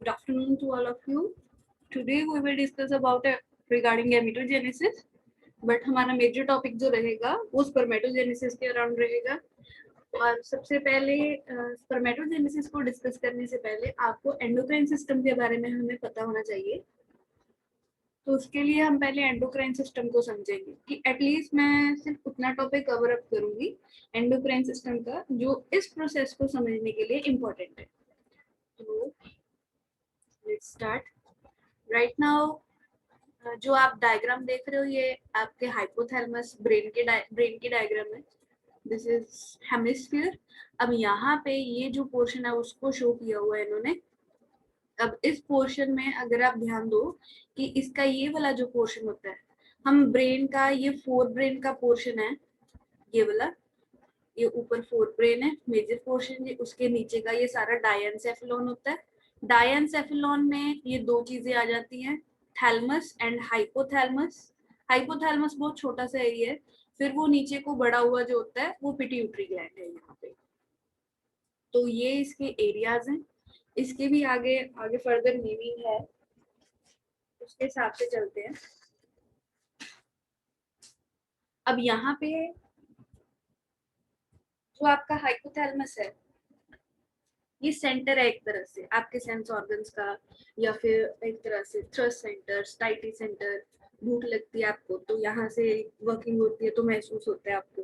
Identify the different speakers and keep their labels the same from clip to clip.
Speaker 1: Good afternoon to all of you. Today we will discuss about regarding gametogenesis. But हमारा major topic जो रहेगा वो spermatogenesis के around रहेगा. और सबसे पहले स्पर्मेटोजेनेसिस को डिस्कस करने से पहले आपको एंडोक्राइन सिस्टम के बारे में हमें पता होना चाहिए. तो उसके लिए हम पहले एंडोक्राइन सिस्टम को समझेंगे कि एटलीस्ट मैं सिर्फ उतना टॉपिक कवर अप करूंगी एंडोक्राइन सिस्टम का जो इस प्रोसेस को समझने के लिए इम्पोर्टेंट है. तो लेट्स स्टार्ट. राइट नाउ जो आप डायग्राम देख रहे हो ये आपके हाइपोथैलेमस ब्रेन की डायग्राम है. This is hemisphere. अब यहाँ पे ये जो पोर्शन है उसको शो किया हुआ है इन्होंने. अब इस पोर्शन में अगर आप ध्यान दो कि इसका ये वाला जो पोर्शन होता है, हम ब्रेन का ये फोर ब्रेन का पोर्शन है, ये वाला, ये ऊपर फोर ब्रेन है मेजर पोर्शन, ये उसके नीचे का ये सारा डायनसेफेलॉन होता है. डायनसेफेलॉन में ये दो चीजें आ जाती हैं, थैलमस एंड हाइपोथैलमस. हाइपोथैलमस बहुत छोटा सा एरिया है. फिर वो नीचे को बड़ा हुआ जो होता है वो पिट्यूटरी ग्लैंड है यहाँ पे. तो ये इसके एरियाज हैं. इसके भी आगे आगे फर्दर मीनिंग है, उसके हिसाब से चलते हैं. अब यहाँ पे जो आपका हाइपोथैलेमस है ये सेंटर है एक तरह से आपके सेंस ऑर्गन्स का, या फिर एक तरह से थ्रस्ट सेंटर, स्टाइटी सेंटर. भूख लगती है आपको तो यहाँ से वर्किंग होती है तो महसूस होता है आपको.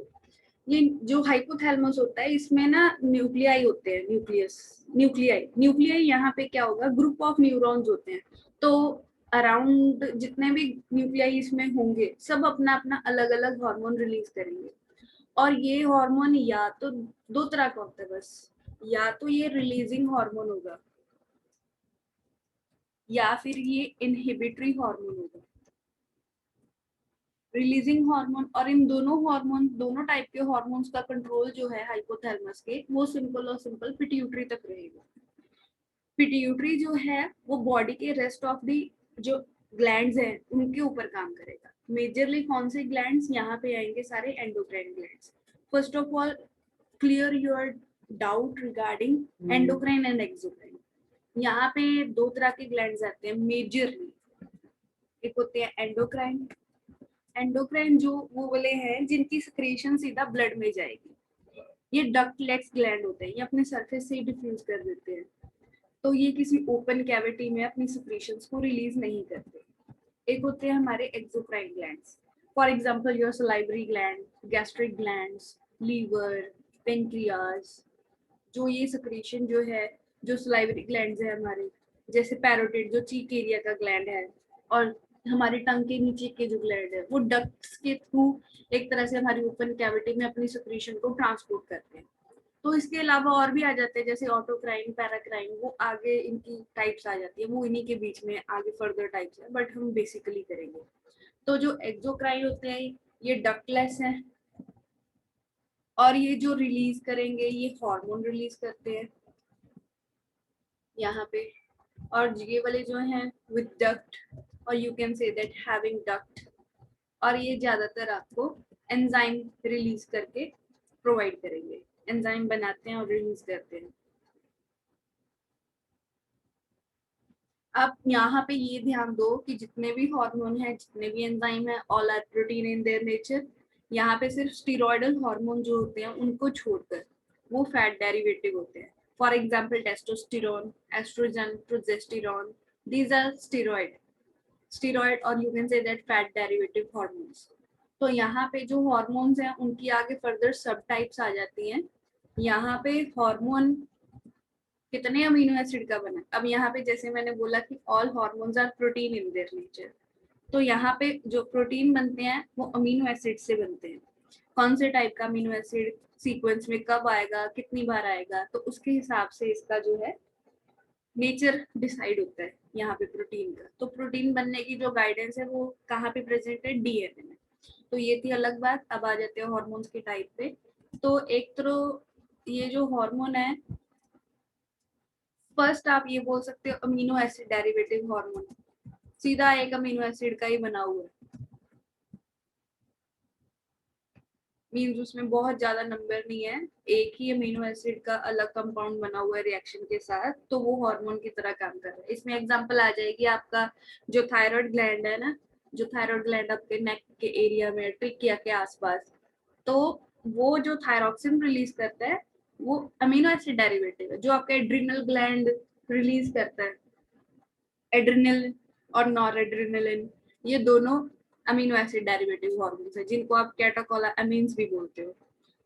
Speaker 1: ये जो हाइपोथैलेमस होता है इसमें ना न्यूक्लियाई होते हैं, न्यूक्लियाई यहाँ पे क्या होगा, ग्रुप ऑफ न्यूरॉन्स होते हैं. तो अराउंड जितने भी न्यूक्लियाई इसमें होंगे सब अपना अपना अलग अलग हार्मोन रिलीज करेंगे. और ये हार्मोन या तो दो तरह का होता है बस, या तो ये रिलीजिंग हार्मोन होगा या फिर ये इनहिबिटरी हार्मोन होगा. रिलीजिंग हार्मोन और इन दोनों टाइप के हार्मोन्स का कंट्रोल जो है हाइपोथैलेमस के, वो सिंपल और सिंपल पिट्यूटरी तक रहेगा. पिट्यूटरी जो है वो बॉडी के रेस्ट ऑफ दी जो ग्लैंड्स हैं उनके ऊपर काम करेगा. मेजरली कौन से ग्लैंड्स यहाँ पे आएंगे, सारे endocrine glands. First of all clear your doubt regarding endocrine and exocrine. यहाँ पे दो तरह के ग्लैंड्स आते हैं मेजरली. एक होते हैं एंडोक्राइन. एंडोक्राइन जो वो वाले हैं जिनकी सिक्रीशन सीधा ब्लड में जाएगी. ये डक्टलेट्स ग्लैंड होते हैं, ये अपने सरफेस से ही डिफ्यूज कर देते हैं. तो ये किसी ओपन कैविटी में अपनी सिक्रीशंस को रिलीज नहीं करते. एक होते हैं हमारे exocrine glands. For example your salivary gland, gastric glands, liver, pancreas. जो ये सिक्रीशन जो है, जो सलाइवरी ग्लैंड्स है हमारे, जैसे पैरोटिड जो चीक एरिया का ग्लैंड है, और हमारे टंग के नीचे के जो ग्लैंड है वो डक्ट्स के थ्रू एक तरह से हमारी ओपन कैविटी में अपनी सिक्रीशन को ट्रांसपोर्ट करते हैं. तो इसके अलावा और भी आ जाते हैं जैसे ऑटोक्राइन, पैराक्राइन, वो आगे इनकी टाइप्स आ जाती है, वो इन्हीं के बीच में आगे फर्दर टाइप्स है, बट हम बेसिकली करेंगे. तो जो एक्सोक्राइन होते हैं ये डक्टलेस हैं, और ये जो रिलीज करेंगे ये हार्मोन रिलीज करते हैं यहाँ पे. और ये वाले जो हैं विद डक्ट, और you can say that having duct, और ये ज्यादातर आपको एंजाइम रिलीज करके प्रोवाइड करेंगे. एंजाइम बनाते हैं और रिलीज करते हैं. अब यहाँ पे ये ध्यान दो कि जितने भी हार्मोन है, जितने भी एंजाइम है, all are protein in their nature. यहाँ पे सिर्फ स्टीरॉयडल हार्मोन जो होते हैं उनको छोड़कर वो फैट डेरिवेटिव होते हैं. For example testosterone, estrogen, progesterone, these are steroid और you can say that fat derivative hormones. तो यहाँ पे जो हार्मोन्स हैं उनकी आगे फर्दर सब टाइप्स आ जाती हैं. यहाँ पे हार्मोन कितने अमीनो एसिड का बना. अब यहाँ पे जैसे मैंने बोला कि all hormones are protein in their nature. तो यहाँ पे जो प्रोटीन बनते हैं वो अमीनो एसिड से बनते हैं. कौन से टाइप का अमीनो एसिड सीक्वेंस में कब आएगा, कितनी बार आएगा, तो उसके हिसाब से इसका जो है नेचर डिसाइड होता है यहाँ पे प्रोटीन का. तो प्रोटीन बनने की जो गाइडेंस है वो कहाँ पे प्रेजेंट है, डीएनए में. तो ये थी अलग बात. अब आ जाते हैं हार्मोन्स के टाइप पे. तो एक तो ये जो हार्मोन है, फर्स्ट आप ये बोल सकते हो अमीनो एसिड डेरिवेटिव हार्मोन, सीधा एक अमीनो एसिड का ही बना हुआ है. मीन्स उसमें बहुत ज्यादा नंबर नहीं है, एक ही अमीनो एसिड का अलग कंपाउंड बना हुआ है रिएक्शन के साथ, तो वो हार्मोन की तरह काम कर रहा है। इसमें एग्जांपल आ जाएगी आपका जो थायराइड ग्लैंड है ना, जो थायराइड ग्लैंड आपके नेक के एरिया में, ट्रिकिया के आसपास, तो वो जो थायरॉक्सिन रिलीज करता है वो अमीनो एसिड डेरिवेटिव है। जो आपका एड्रिनल ग्लैंड रिलीज करता है, एड्रिनल और नॉर एड्रिनलिन, ये दोनों अमीनो एसिड डेरिवेटिव हार्मोन्स है, जिनको आप कैटाकोलामीन्स भी बोलते हो।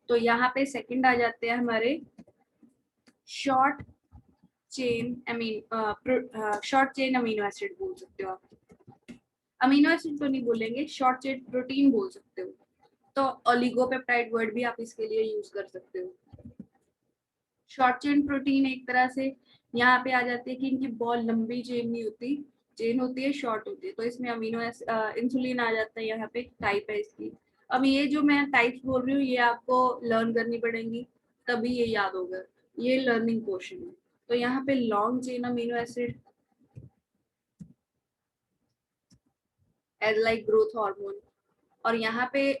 Speaker 1: तो यहाँ पे सेकंड आ जाते हैं हमारे शॉर्ट चेन अमीन, शॉर्ट चेन अमीनो एसिड बोल सकते हो आप। अमीनो एसिड तो नहीं बोलेंगे, शॉर्ट चेन प्रोटीन बोल सकते हो। तो ओलिगोपेप्टाइड वर्ड भी आप इसके लिए यूज कर सकते हो। शॉर्ट चेन प्रोटीन एक तरह से यहाँ पे आ जाती है कि इनकी बहुत लंबी चेन नहीं होती, चेन होती है, शॉर्ट होती है, तो इसमें अमीनो इंसुलिन आ जाता है, यहाँ पे टाइप है इसकी। अब ये जो मैं टाइप्स बोल रही हूँ ये आपको लर्न करनी पड़ेंगी, तभी ये याद होगा, ये लर्निंग पोर्शन है। तो यहाँ पे long chain amino acid as like growth hormone, और यहाँ पे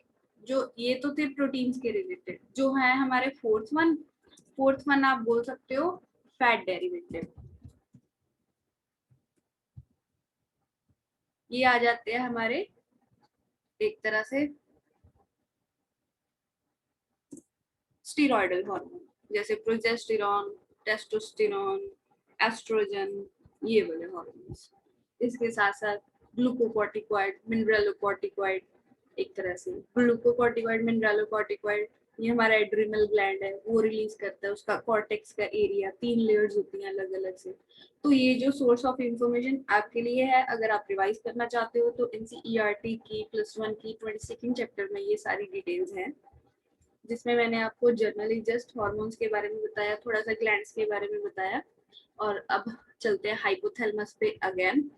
Speaker 1: जो ये तो थे प्रोटीन्स के रिलेटेड, जो है हमारे फोर्थ वन आप बोल सकते हो फैट डेरिवेटिव। ये आ जाते हैं हमारे एक तरह से स्टीरॉयडल हार्मोन, जैसे प्रोजेस्टेरॉन, टेस्टोस्टेरॉन, एस्ट्रोजन, ये वाले हार्मोन्स। इसके साथ साथ ग्लूकोकॉर्टिकॉइड, मिनरलोकॉर्टिकॉइड, एक तरह से ग्लूकोकॉर्टिकॉइड, मिनरलोकॉर्टिकॉइड, ये हमारा एड्रिनल ग्लैंड है, वो रिलीज करता है, उसका कॉर्टेक्स का एरिया, 3 लेयर्स होती हैं अलग अलग से। तो ये जो सोर्स ऑफ इंफॉर्मेशन आपके लिए है, अगर आप रिवाइज करना चाहते हो तो एनसीईआरटी की +1 की 22nd चैप्टर में ये सारी डिटेल्स हैं, जिसमें मैंने आपको जनरली जस्ट हार्मोन्स के बारे में बताया, थोड़ा सा ग्लैंड्स के बारे में बताया। और अब चलते हैं हाइपोथैलेमस पे अगेन।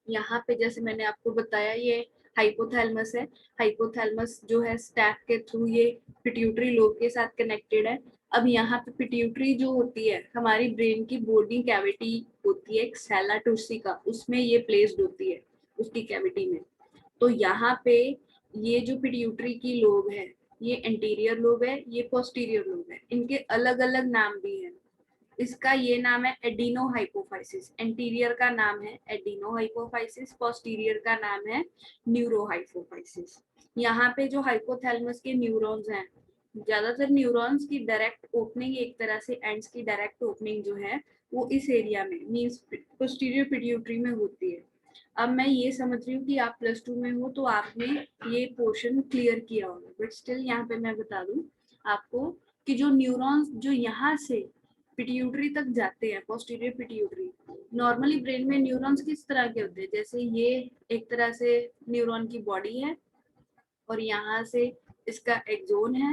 Speaker 1: यहाँ पे जैसे मैंने आपको बताया ये हाइपोथैलेमस है। हाइपोथैलेमस जो है स्टैक के थ्रू ये पिट्यूटरी लोब के साथ कनेक्टेड है। अब यहाँ पे पिट्यूटरी जो होती है हमारी ब्रेन की बोर्डिंग कैविटी होती है एक सेला टूसिका, उसमें ये प्लेस्ड होती है उसकी कैविटी में। तो यहाँ पे ये जो पिट्यूटरी की लोब है, ये एंटीरियर लोब है, ये पोस्टीरियर लोब है, इनके अलग अलग नाम भी हैं। इसका ये नाम है एडिनो हाइपोफाइसिस, एंटीरियर का नाम है एडिनो हाइपोफाइसिस, पोस्टीरियर का नाम है न्यूरो हाइपोफाइसिस। यहाँ पे जो हाइपोथैलेमस के न्यूरॉन्स हैं, ज्यादातर न्यूरॉन्स की डायरेक्ट ओपनिंग, एक तरह से एंड्स की डायरेक्ट ओपनिंग जो है वो इस एरिया में मींस पोस्टीरियर पिट्यूटरी में होती है। अब मैं ये समझ रही हूँ कि आप +2 में हो तो आपने ये पोर्शन क्लियर किया होगा, बट स्टिल यहाँ पे मैं बता दूं आपको कि जो न्यूरॉन्स जो यहाँ से पिट्यूटरी तक जाते हैं, पोस्टीरियर पिट्यूटरी, नॉर्मली ब्रेन में न्यूरॉन्स किस तरह के होते हैं, जैसे ये एक तरह से न्यूरॉन की बॉडी है और यहाँ से इसका एक्सोन है,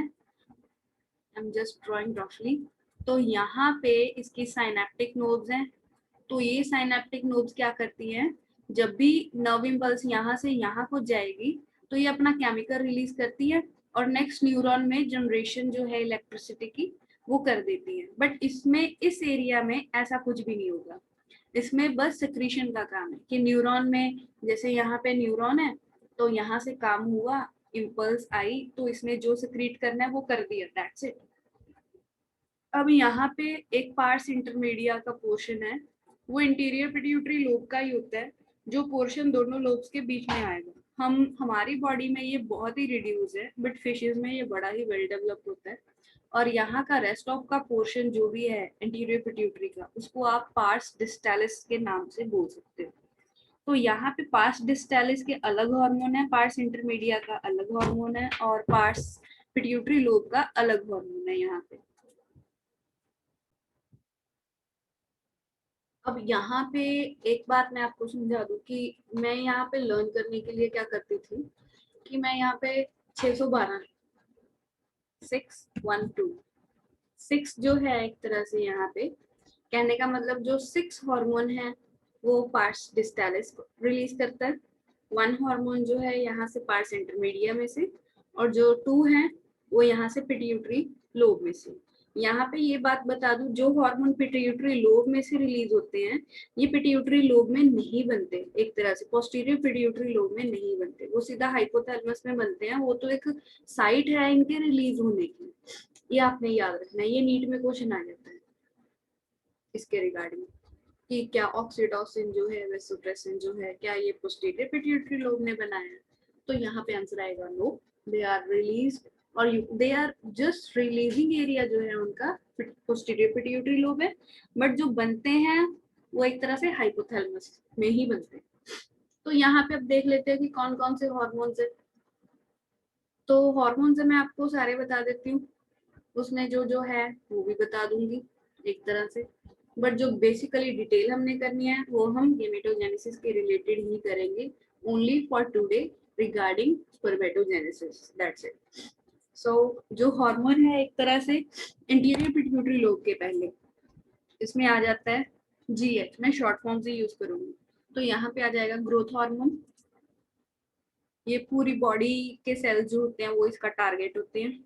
Speaker 1: आई एम जस्ट ड्राइंग रफली। तो यहाँ पे इसकी साइनेप्टिक नोड्स हैं। तो ये साइनेप्टिक नोड्स क्या करती हैं, जब भी नर्व इम्पल्स यहाँ से यहाँ को जाएगी तो ये अपना केमिकल रिलीज करती है और नेक्स्ट न्यूरॉन में जनरेशन जो है इलेक्ट्रिसिटी की वो कर देती है। बट इसमें इस एरिया में ऐसा कुछ भी नहीं होगा, इसमें बस सिक्रीशन का काम है कि न्यूरॉन में, जैसे यहाँ पे न्यूरॉन है तो यहाँ से काम हुआ, इम्पल्स आई तो इसने जो सिक्रीट करना है वो कर दिया, दैट्स इट। अब यहाँ पे एक पार्स इंटरमीडिया का पोर्शन है, वो इंटीरियर पिट्यूटरी लोब का ही होता है, जो पोर्शन दोनों लोब्स के बीच में आएगा। हम हमारी बॉडी में ये बहुत ही रिड्यूस है, बट फिशेज में ये बड़ा ही वेल डेवलप होता है। और यहाँ का रेस्ट ऑफ का पोर्शन जो भी है इंटीरियर पिट्यूटरी का, उसको आप पार्स डिस्टालिस के नाम से बोल सकते हो। तो यहाँ पे पार्स डिस्टालिस के अलग हार्मोन है, पार्स इंटरमीडिया का अलग हार्मोन है, और पार्स पिट्यूटरी लोब का अलग हार्मोन है यहाँ पे। अब यहाँ पे एक बात मैं आपको समझा दूं कि मैं यहाँ पे लर्न करने के लिए क्या करती थी कि मैं यहाँ पे 612 612 6 जो है एक तरह से यहाँ पे कहने का मतलब जो 6 हार्मोन है वो पार्स डिस्टालिस रिलीज करता है, 1 हार्मोन जो है यहाँ से पार्स इंटरमीडिया में से, और जो 2 है वो यहाँ से पिट्यूटरी लोब में से। यहाँ पे ये बात बता दूं, जो हार्मोन पिट्यूटरी लोब में से रिलीज होते हैं, ये पिट्यूटरी लोब में नहीं बनते, एक तरह से पोस्टीरियर पिट्यूटरी लोब में नहीं बनते, वो सीधा हाइपोथैलेमस में बनते हैं। वो तो एक साइट है इनके रिलीज होने की, ये आपने याद रखना है, ये नीट में क्वेश्चन आ जाता है इसके रिगार्डिंग कि क्या ऑक्सीटोसिन जो है, वेसोप्रेसिन जो है, क्या ये पोस्टीरियर पिट्यूटरी लोब ने बनाया है? तो यहाँ पे आंसर आएगा नो, दे आर रिलीज और they are just releasing area जो है उनका पोस्टीरियर पिट्यूटरी लोब है, बट जो बनते हैं वो एक तरह से हाइपोथैलेमस में ही बनते हैं। तो यहाँ पे अब देख लेते हैं कि कौन कौन से हॉर्मोन्स है। तो हॉर्मोन्स मैं आपको सारे बता देती हूँ, उसमें जो जो है वो भी बता दूंगी एक तरह से, बट जो बेसिकली डिटेल हमने करनी है वो हम गेमेटोजेनेसिस के रिलेटेड ही करेंगे, only for today regarding spermatogenesis, that's it. So जो हार्मोन है एक तरह से इंटीरियर पिट्यूटरी लोब के पहले, इसमें आ जाता है जीएच, मैं शॉर्ट फॉर्म से यूज करूंगी। तो यहाँ पे आ जाएगा ग्रोथ हार्मोन, ये पूरी बॉडी के सेल्स जो होते हैं वो इसका टारगेट होते हैं।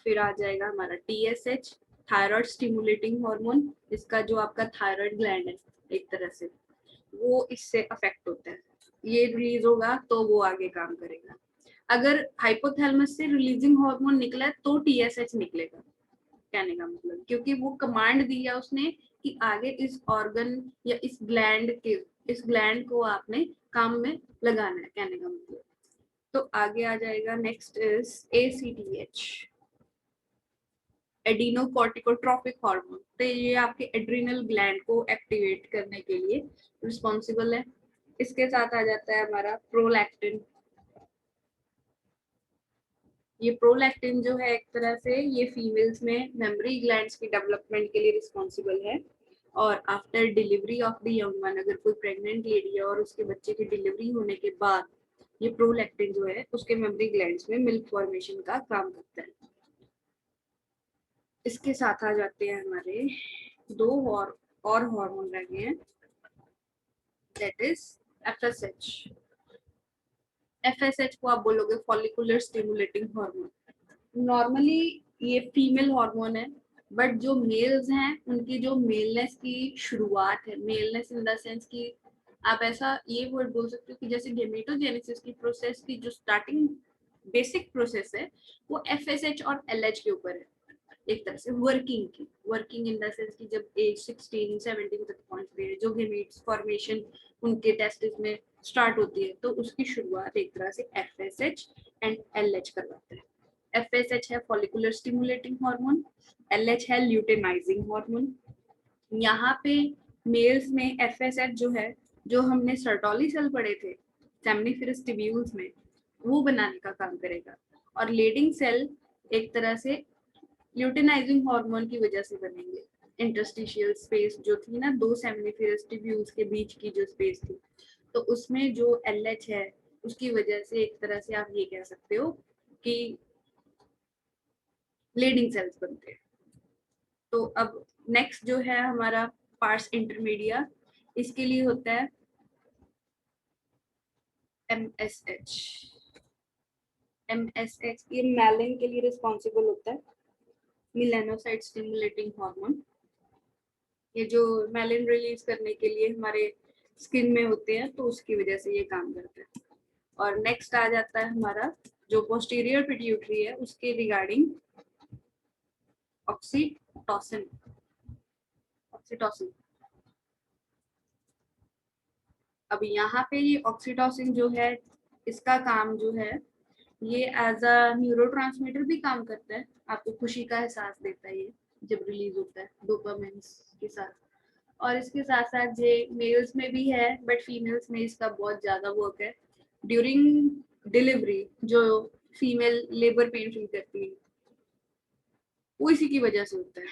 Speaker 1: फिर आ जाएगा हमारा टीएसएच, थायराइड स्टिमुलेटिंग हार्मोन, इसका जो आपका थायराइड ग्लैंड है एक तरह से वो इससे अफेक्ट होता है, ये रिलीज होगा तो वो आगे काम करेगा। अगर हाइपोथैलेमस से रिलीजिंग हार्मोन निकला है तो टीएसएच निकलेगा, कहने का मतलब, क्योंकि वो कमांड दिया उसने कि आगे इस ऑर्गन या इस ग्लैंड को आपने काम में लगाना है, कहने का मतलब। तो आगे आ जाएगा नेक्स्ट इज एसीटीएच, एडिनोकॉर्टिकोट्रोपिक हार्मोन, तो ये आपके एड्रिनल ग्लैंड को एक्टिवेट करने के लिए रिस्पॉन्सिबल है। इसके साथ आ जाता है हमारा प्रोलैक्टिन, ये प्रोलैक्टिन जो है एक तरह से ये फीमेल्स में मेमोरी ग्लैंड्स की डेवलपमेंट के लिए रिस्पॉन्सिबल है। और after delivery of the young one, अगर कोई प्रेग्नेंट लेडी है और उसके बच्चे की डिलीवरी होने के बाद ये प्रोलैक्टिन जो है उसके मेमोरी ग्लैंड्स में मिल्क फॉर्मेशन का काम करता है। इसके साथ आ जाते हैं हमारे दो और हार्मोन रह गए हैं, दैट इज एफएसएच। एफएसएच को आप बोलोगे फॉलिकुलर स्टिमुलेटिंग हार्मोन। नॉर्मली ये फीमेल हार्मोन है, बट जो मेल्स हैं उनकी जो मेलनेस की शुरुआत है, मेलनेस इन द सेंस की आप ऐसा ये वर्ड बोल सकते हो कि जैसे गेमेटोजेनेसिस की प्रोसेस की जो स्टार्टिंग बेसिक प्रोसेस है वो एफएसएच और एलएच के ऊपर है, एक तरह से वर्किंग इन द सेंस की जब एज 16 17 तक पहुंचते हैं, जो गेमेट्स फॉर्मेशन उनके टेस्टिस में स्टार्ट होती है, तो उसकी शुरुआत एक तरह से एफएसएच एंड एलएच करवाता है। एफएसएच है फॉलिकुलर स्टिमुलेटिंग हार्मोन, एलएच है ल्यूटेनाइजिंग हार्मोन। यहाँ पे मेल्स में एफएसएच जो है, जो हमने सर्टोली सेल पढ़े थे सेमनिफेरस ट्यूब्यूल्स में, वो बनाने का काम करेगा। और लेडिंग सेल एक तरह से ल्यूटेनाइजिंग हार्मोन की वजह से बनेंगे। इंटरस्टिशियल स्पेस जो थी ना दो सेमनिफेरस ट्यूब्यूल्स के बीच की जो स्पेस थी, तो उसमें जो एलएच है उसकी वजह से एक तरह से आप ये कह सकते हो कि लीडिंग सेल्स बनते हैं। तो अब नेक्स्ट जो है हमारा पार्स इंटरमीडिया, इसके लिए होता है एमएसएच। एमएसएच ये मैलिन के लिए रिस्पॉन्सिबल होता है, मेलानोसाइट स्टिमुलेटिंग हार्मोन। ये जो मैलिन रिलीज करने के लिए हमारे स्किन में होते हैं, तो उसकी वजह से ये काम करता है। और नेक्स्ट आ जाता है हमारा जो पोस्टीरियर पिट्यूटरी है उसके रिगार्डिंग ऑक्सीटोसिन। ऑक्सीटोसिन अब यहाँ पे ये ऑक्सीटोसिन जो है इसका काम जो है ये एज अ न्यूरोट्रांसमीटर भी काम करता है, आपको खुशी का एहसास देता है ये जब रिलीज होता है डोपामिन के साथ। और इसके साथ साथ ये मेल्स में भी है बट फीमेल्स में इसका बहुत ज्यादा वर्क है। ड्यूरिंग डिलीवरी जो फीमेल लेबर पेन फील करती है वो इसी की वजह से होता है,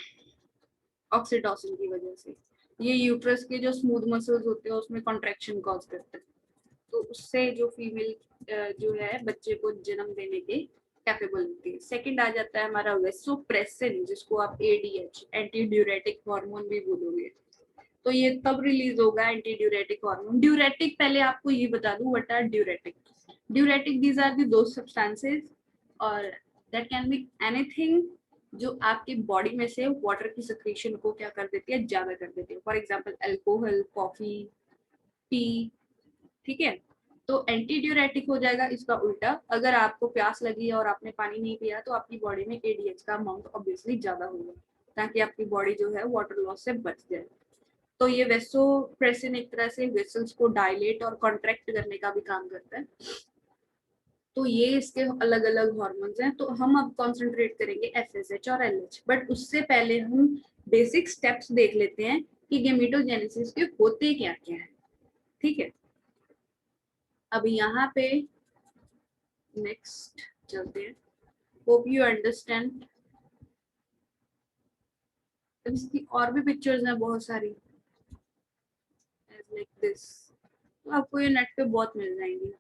Speaker 1: ऑक्सीटोसिन की वजह से। ये यूट्रस के जो स्मूथ मसल्स होते हैं उसमें कॉन्ट्रैक्शन कॉज करता है, तो उससे जो फीमेल जो है बच्चे को जन्म देने के कैपेबल होती है। सेकंड आ जाता है हमारा वेसोप्रेसिन, जिसको आप एडीएच एंटी ड्यूरेटिक हार्मोन भी बोलोगे। तो ये तब रिलीज होगा एंटी ड्यूरेटिक हार्मोन। ड्यूरेटिक पहले आपको ये बता दूं what are diuretic. Diuretic these are the two substances और दैट कैन बी एनीथिंग जो आपकी बॉडी में से वाटर की सिक्रेशन को क्या कर देती है, ज्यादा कर देती है। For example alcohol, coffee, T, ठीक है। तो एंटी ड्यूरेटिक हो जाएगा। इसका उल्टा, अगर आपको प्यास लगी है और आपने पानी नहीं पिया तो आपकी बॉडी में एडीएच का अमाउंट ऑब्वियसली ज्यादा होगा, ताकि आपकी बॉडी जो है वाटर लॉस से बच जाए। तो ये वेसोप्रेसिन एक तरह से वेसल्स को डायलेट और कॉन्ट्रैक्ट करने का भी काम करता है। तो ये इसके अलग अलग हॉर्मोन्स हैं। तो हम अब कॉन्सेंट्रेट करेंगे एफएसएच और एलएच, बट उससे पहले हम बेसिक स्टेप्स देख लेते हैं कि गेमेटोजेनेसिस के होते क्या क्या है, ठीक है। अब यहाँ पे नेक्स्ट चलते हैं। Hope you understand. इसकी और भी पिक्चर्स हैं बहुत सारी, लाइक दिस। तो आपको ये नेट पे बहुत मिल जाएंगी।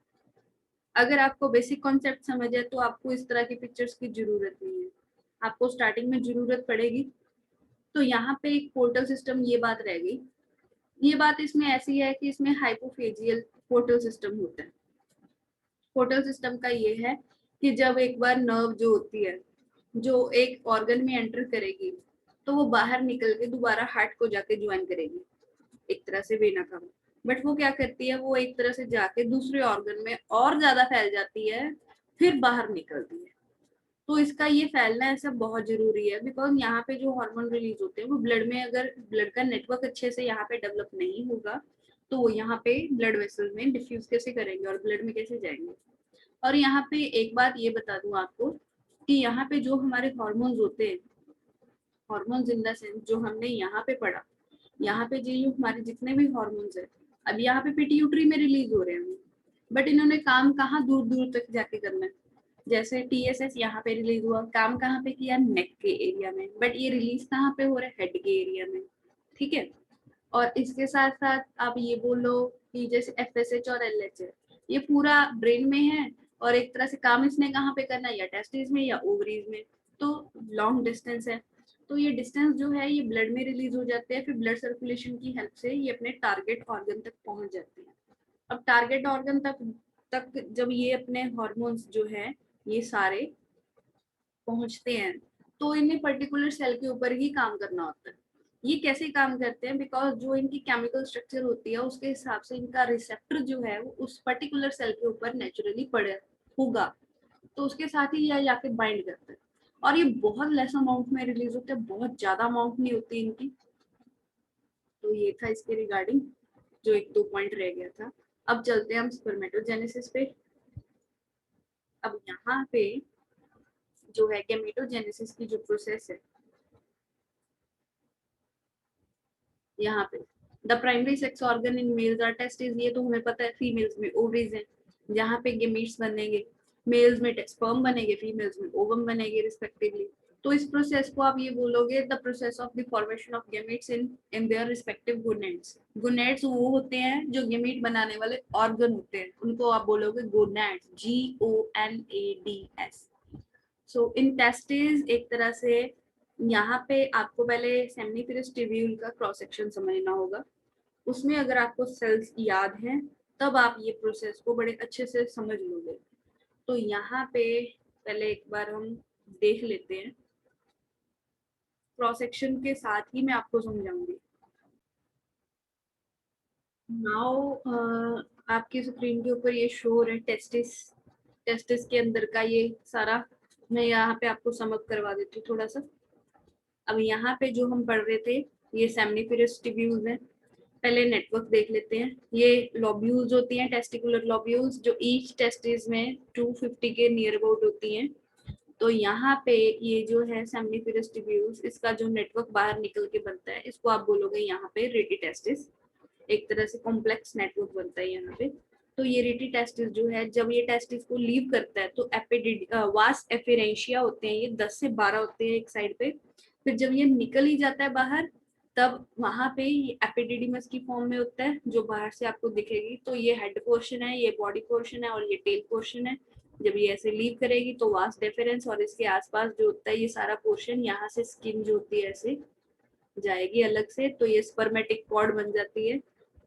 Speaker 1: अगर आपको बेसिक कॉन्सेप्ट समझ है तो आपको इस तरह की पिक्चर्स की जरूरत नहीं है। आपको स्टार्टिंग में जरूरत पड़ेगी। तो यहाँ पे एक पोर्टल सिस्टम, ये बात रह गई। ये बात इसमें ऐसी है कि इसमें हाइपोफेजियल पोर्टल सिस्टम होता है। पोर्टल सिस्टम का ये है कि जब एक बार नर्व जो होती है, जो एक ऑर्गन में एंटर करेगी, तो वो बाहर निकल के दोबारा हार्ट को जाके ज्वाइन करेगी, एक तरह से वेना कम। बट वो क्या करती है, वो एक तरह से जाके दूसरे ऑर्गन में और ज्यादा फैल जाती है, फिर बाहर निकलती है। तो इसका ये फैलना ऐसा बहुत जरूरी है, बिकॉज यहाँ पे जो हार्मोन रिलीज होते हैं वो ब्लड में, अगर ब्लड का नेटवर्क अच्छे से यहाँ पे डेवलप नहीं होगा तो वो यहाँ पे ब्लड वेसल में डिफ्यूज कैसे करेंगे और ब्लड में कैसे जाएंगे। और यहाँ पे एक बात ये बता दूं आपको कि यहाँ पे जो हमारे हार्मोन्स होते हैं, हार्मोन्स इन द सेंस जो हमने यहाँ पे पढ़ा, यहाँ पे जो हमारे जितने भी हार्मोन्स है, अब यहाँ पे पिट्यूटरी में रिलीज हो रहे हैं, बट इन्होंने काम कहाँ दूर दूर तक जाके करना है। जैसे टीएसएस यहाँ पे रिलीज हुआ, काम कहाँ पे किया, नेक के एरिया में, बट ये रिलीज कहाँ पे हो रहा है, हेड के एरिया में, ठीक है। और इसके साथ साथ आप ये बोलो कि जैसे एफएसएच और एलएच है, ये पूरा ब्रेन में है, और एक तरह से काम इसने कहाँ पे करना है, या टेस्टिस में या ओवरीज में। तो लॉन्ग डिस्टेंस है, तो ये डिस्टेंस जो है ये ब्लड में रिलीज हो जाते हैं, फिर ब्लड सर्कुलेशन की हेल्प से ये अपने टारगेट ऑर्गन तक पहुंच जाते हैं। अब टारगेट ऑर्गन तक तक जब ये अपने हॉर्मोन्स जो है ये सारे पहुंचते हैं, तो इन्हें पर्टिकुलर सेल के ऊपर ही काम करना होता है। ये कैसे काम करते हैं, बिकॉज जो इनकी केमिकल स्ट्रक्चर होती है उसके हिसाब से इनका रिसेप्टर जो है वो उस पर्टिकुलर सेल के ऊपर नेचुरली पड़े होगा, तो उसके साथ ही यह जाके बाइंड करता है। और ये बहुत लेस अमाउंट में रिलीज होते हैं, बहुत ज्यादा अमाउंट नहीं होती इनकी। तो ये था इसके रिगार्डिंग, जो एक दो पॉइंट रह गया था। अब चलते हैं हम स्पर्मेटोजेनेसिस पे। अब यहाँ पे जो है गेमेटोजेनेसिस की जो प्रोसेस है, यहाँ पे the primary sex organ in males are testis, ये तो हमें पता है। फीमेल्स में ओवरीज हैं, जहाँ पे गेमीट्स बनेंगे, मेल्स में स्पर्म बनेंगे, फीमेल्स में ओवम बनेंगे रिस्पेक्टिवली। तो इस प्रोसेस को आप ये बोलोगे the process of the formation of gametes in their respective gonads. Gonads वो होते हैं जो गेमीट बनाने वाले ऑर्गन होते हैं, उनको आप बोलोगे गोनेड्स, GONADS। सो इंटेस्टिस एक तरह से, यहाँ पे आपको पहले सेमनीफेरस ट्यूब्यूल का क्रॉस सेक्शन समझना होगा। उसमें अगर आपको सेल्स याद हैं तब आप ये प्रोसेस को बड़े अच्छे से समझ लोगे। तो यहाँ पे पहले एक बार हम देख लेते हैं, क्रॉस सेक्शन के साथ ही मैं आपको समझाऊंगी। नाउ आपकी स्क्रीन के ऊपर ये शो हो रहा है टेस्टिस। टेस्टिस के अंदर का ये सारा मैं यहाँ पे आपको समझ करवा देती हूँ थोड़ा सा। अब यहाँ पे जो हम पढ़ रहे थे, ये सेमनीफेरस ट्यूब्यूल्स हैं। पहले नेटवर्क देख लेते हैं। ये लॉब्यूल्स होती हैं, टेस्टिकुलर लॉब्यूल्स, जो ईच टेस्टिस में 250 के नियर अबाउट होती हैं। तो यहाँ पे ये जो है सेमनीफेरस ट्यूब्यूल्स, इसका जो नेटवर्क बाहर निकल के बनता है, इसको आप बोलोगे यहाँ पे रेटी टेस्टिस। एक तरह से कॉम्प्लेक्स नेटवर्क बनता है यहाँ पे। तो ये रेटी टेस्टिस जो है, जब ये टेस्टिस को लीव करता है तो वास एफिरेंशिया होते हैं, ये 10 से 12 होते हैं एक साइड पे। फिर जब ये निकल ही जाता है बाहर, तब वहां पे ये एपिडिडिमस की फॉर्म में होता है, जो बाहर से आपको दिखेगी। तो ये हेड पोर्शन है, ये बॉडी पोर्शन है, और ये टेल पोर्शन है। जब ये ऐसे लीव करेगी तो वास डेफरेंस और इसके आसपास जो होता है ये सारा पोर्शन, यहाँ से स्किन जो होती है ऐसे जाएगी अलग से, तो ये स्पर्मेटिक कॉर्ड बन जाती है।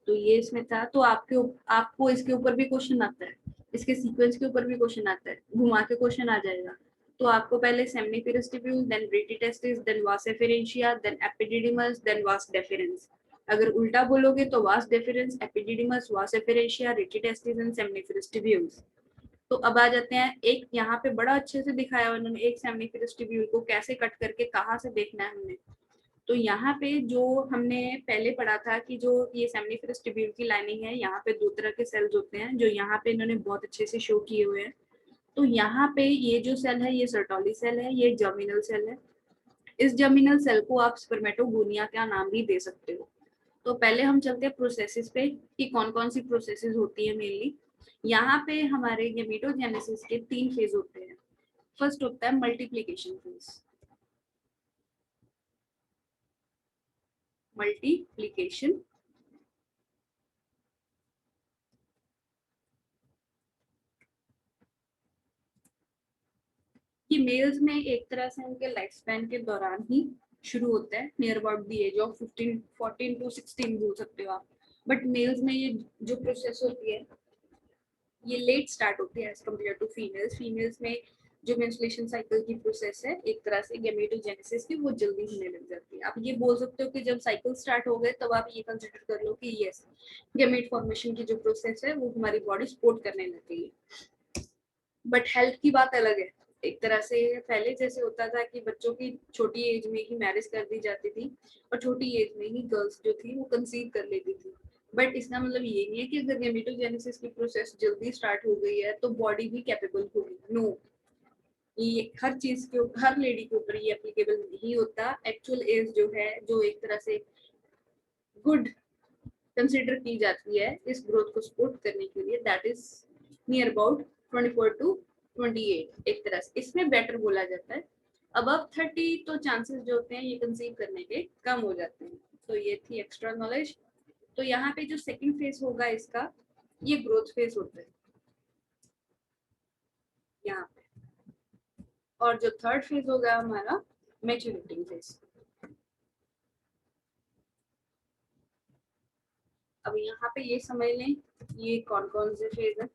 Speaker 1: तो ये इसमें था। तो आपको इसके ऊपर भी क्वेश्चन आता है, इसके सीक्वेंस के ऊपर भी क्वेश्चन आता है, घुमा के क्वेश्चन आ जाएगा। तो आपको पहले seminiferous tubule, then rete testis, then vas efferentia, then epididymis, then vas deferens. अगर उल्टा बोलोगे तो वास डेफरेंस, एपिडिडिमस, वास एफेरेंशिया, रेटी टेस्टिस एंड सेमिनिफेरस ट्यूब्यूल्स। तो अब आ जाते हैं, एक यहाँ पे बड़ा अच्छे से दिखाया उन्होंने एक सेमिनिफेरस ट्यूब्यूल को कैसे कट करके कहाँ से देखना है हमने। तो यहाँ पे जो हमने पहले पढ़ा था कि जो ये सेमिनिफेरस ट्यूब्यूल की लाइनिंग है, यहाँ पे दो तरह के सेल्स होते हैं जो यहाँ पे इन्होंने बहुत अच्छे से शो किए हुए हैं। तो यहाँ पे ये जो सेल है ये सर्टोली सेल है, ये जर्मिनल सेल है। इस जर्मिनल सेल को आप स्पर्मेटोगोनिया का नाम भी दे सकते हो। तो पहले हम चलते हैं प्रोसेसेस पे कि कौन कौन सी प्रोसेसेस होती है मेनली। यहाँ पे हमारे गेमेटोजेनेसिस के 3 फेज होते हैं। फर्स्ट होता है मल्टीप्लिकेशन फेज। मल्टीप्लिकेशन ये मेल्स में एक तरह से उनके लाइफ स्पैन के दौरान ही शुरू होता है, near about the age of 15 14 to 16 बोल सकते हो आप। बट मेल्स में ये जो प्रोसेस होती है ये लेट स्टार्ट होती है as compare to females. Females में जो मेंस्ट्रुएशन साइकिल की प्रोसेस है एक तरह से गेमेटोजेनेसिस की, वो जल्दी होने लग जाती है। आप ये बोल सकते हो कि जब साइकिल स्टार्ट हो गए तब आप ये कंसिडर कर लो कि यस, गेमेट फॉर्मेशन की जो प्रोसेस है वो हमारी बॉडी सपोर्ट करने लग गई है। बट हेल्थ की बात अलग है। एक तरह से पहले जैसे होता था कि बच्चों की छोटी एज में ही मैरिज कर दी जाती थी और छोटी एज में ही गर्ल्स जो थी वो कंसीव कर लेती थी। बट इसका मतलब ये नहीं है कि अगर गेमेटोजेनेसिस की प्रोसेस जल्दी स्टार्ट हो गई है तो बॉडी भी कैपेबल होगी। नो, ये हर चीज के हर लेडी के ऊपर ये एप्लीकेबल नहीं होता। एक्चुअल एज जो है जो एक तरह से गुड कंसिडर की जाती है इस ग्रोथ को सपोर्ट करने के लिए, that is near about 24 to 28। एक तरह से इसमें बेटर बोला जाता है। अब 30 तो चांसेस जो होते हैं ये कंसीव करने के कम हो जाते हैं। तो ये थी एक्स्ट्रा नॉलेज। तो यहाँ पे जो सेकंड फेज होगा इसका, ये ग्रोथ फेज होता है यहाँ पे। और जो थर्ड फेज होगा हमारा मैच्योरिटी फेज। अब यहाँ पे ये समझ लें ये कौन कौन से फेज है।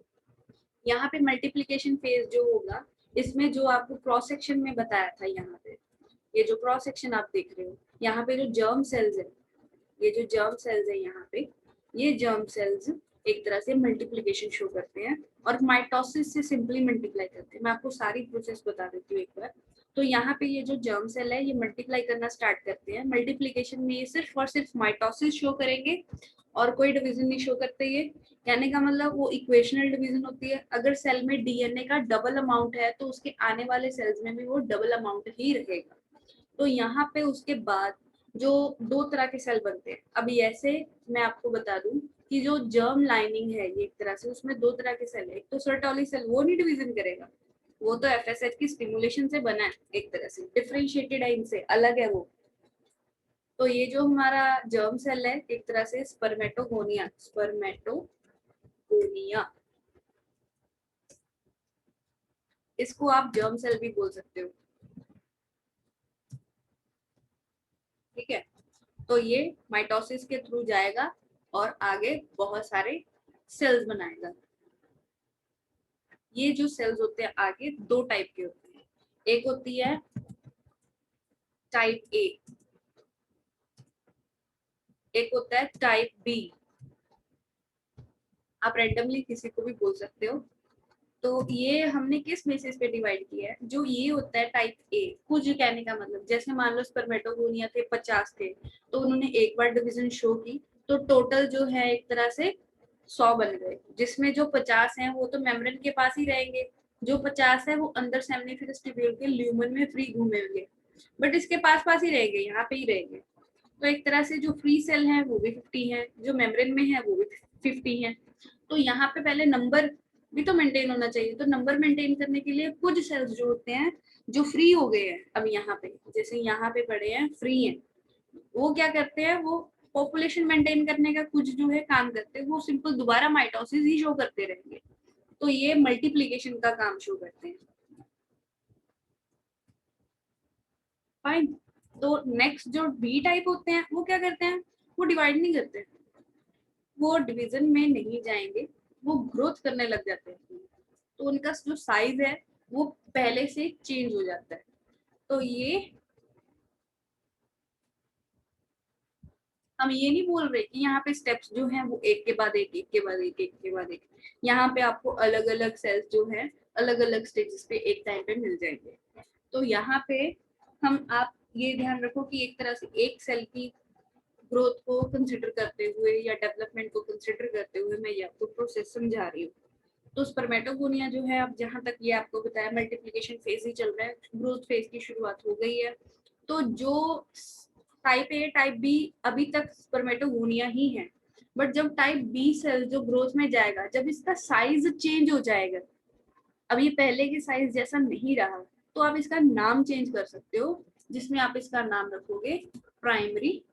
Speaker 1: यहाँ पे मल्टीप्लिकेशन फेज जो होगा इसमें जो आपको क्रॉस सेक्शन में बताया था, यहाँ पे ये जो क्रॉस सेक्शन आप देख रहे हो, यहाँ पे जो जर्म सेल्स है, ये जो जर्म सेल्स है यहाँ पे, ये जर्म सेल्स एक तरह से मल्टीप्लिकेशन शो करते हैं और माइटोसिस से सिंपली मल्टीप्लाई करते हैं। मैं आपको सारी प्रोसेस बता देती हूँ एक बार। तो यहाँ पे ये जो जर्म सेल है ये मल्टीप्लाई करना स्टार्ट करते हैं। मल्टीप्लिकेशन में ये सिर्फ और सिर्फ माइटोसिस शो करेंगे और कोई डिवीजन नहीं शो करते। ये कहने का मतलब वो इक्वेशनल डिवीजन होती है। अगर सेल में डीएनए का डबल अमाउंट है तो उसके आने वाले सेल्स में भी वो डबल अमाउंट ही रहेगा। तो यहाँ पे उसके बाद जो दो तरह के सेल बनते हैं। अभी ऐसे मैं आपको बता दूं कि जो जर्म लाइनिंग है ये एक तरह से उसमें दो तरह के सेल है। एक तो सर्टोली सेल, वो नहीं डिवीजन करेगा, वो तो एफएसएच की स्टिमुलेशन से बना है, एक तरह से डिफरेंशिएटेड है, इनसे अलग है वो। तो ये जो हमारा जर्म सेल है एक तरह से स्पर्मेटोगोनिया, स्पर्मेटोगोनिया, इसको आप जर्म सेल भी बोल सकते हो। ठीक है, तो ये माइटोसिस के थ्रू जाएगा और आगे बहुत सारे सेल्स बनाएगा। ये जो सेल्स होते हैं आगे दो टाइप के होते हैं। एक होती है टाइप ए, एक होता है टाइप बी। आप रैंडमली किसी को भी बोल सकते हो। तो ये हमने किस बेसिस पे डिवाइड किया है, जो ये होता है टाइप ए। कुछ कहने का मतलब जैसे मान लो स्पर्मेटोगोनिया थे 50 थे तो उन्होंने एक बार डिवीजन शो की तो टोटल जो है एक तरह से 100 बन गए, जिसमें जो 50 हैं वो तो मेम्ब्रेन के पास ही रहेंगे, जो 50 है वो अंदर सेमिनिफेरस ट्यूब्यूल के ल्यूमन में फ्री घूमेंगे, बट इसके पास पास ही रहेंगे, यहाँ पे ही रहेंगे। तो एक तरह से जो फ्री सेल है वो भी 50 है, जो मेम्ब्रेन में है वो भी 50 है। तो यहाँ पे पहले नंबर भी तो मेंटेन होना चाहिए। तो नंबर मेंटेन करने के लिए कुछ सेल्स जो होते हैं जो फ्री हो गए हैं, अब यहाँ पे जैसे यहाँ पे पड़े हैं फ्री हैं, वो क्या करते हैं, वो पॉपुलेशन मेंटेन करने का कुछ जो है काम करते हैं, वो सिंपल दोबारा माइटोसिस ही शो करते रहेंगे। तो ये मल्टीप्लिकेशन का काम शो करते हैं। फाइन। तो नेक्स्ट जो बी टाइप होते हैं वो क्या करते हैं, वो डिवाइड नहीं करते, वो डिवीजन में नहीं जाएंगे, वो ग्रोथ करने लग जाते हैं। तो उनका जो साइज है वो पहले से चेंज हो जाता है। तो ये हम ये नहीं बोल रहे कि यहाँ पे स्टेप्स जो हैं वो एक के बाद एक, एक के बाद एक, एक के बाद एक। यहाँ पे आपको अलग अलग सेल्स जो है अलग अलग स्टेजेस पे एक टाइम पे मिल जाएंगे। तो यहाँ पे हम आप ये ध्यान रखो कि एक तरह से एक सेल की ग्रोथ को कंसिडर करते हुए या डेवलपमेंट को कंसिडर करते हुए मैं ये आपको प्रोसेस समझा रही हूँ। तो स्पर्मेटोगोनिया जो है, अब जहां तक ये आपको बताया मल्टीप्लिकेशन फेज ही चल रहा है, ग्रोथ फेज की शुरुआत हो गई है। तो जो टाइप ए टाइप बी अभी तक स्पर्मेटोगोनिया ही है, बट जब टाइप बी सेल जो ग्रोथ में जाएगा, जब इसका साइज चेंज हो जाएगा, अब ये पहले के साइज जैसा नहीं रहा, तो आप इसका नाम चेंज कर सकते हो, जिसमें आप इसका नाम रखोगे प्राइमरी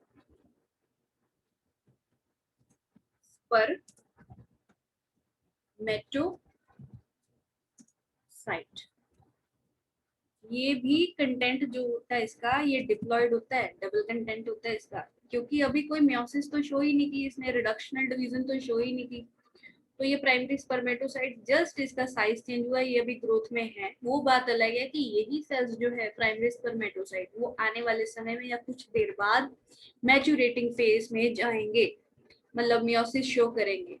Speaker 1: स्पर्मेटोसाइट। ये भी कंटेंट जो होता है इसका, ये डिप्लॉयड होता है, डबल कंटेंट होता है इसका, क्योंकि अभी कोई म्योसिस तो शो ही नहीं की इसने, रिडक्शनल डिवीजन तो शो ही नहीं की। तो ये प्राइमरी स्पर्मेटोसाइट, जस्ट इसका साइज चेंज हुआ, ये अभी ग्रोथ में है। वो बात अलग है कि यही सेल्स जो है प्राइमरी स्पर्मेटोसाइट, वो आने वाले समय में या कुछ देर बाद मैच्योरेटिंग फेज में जाएंगे, मतलब म्योसिस शो करेंगे।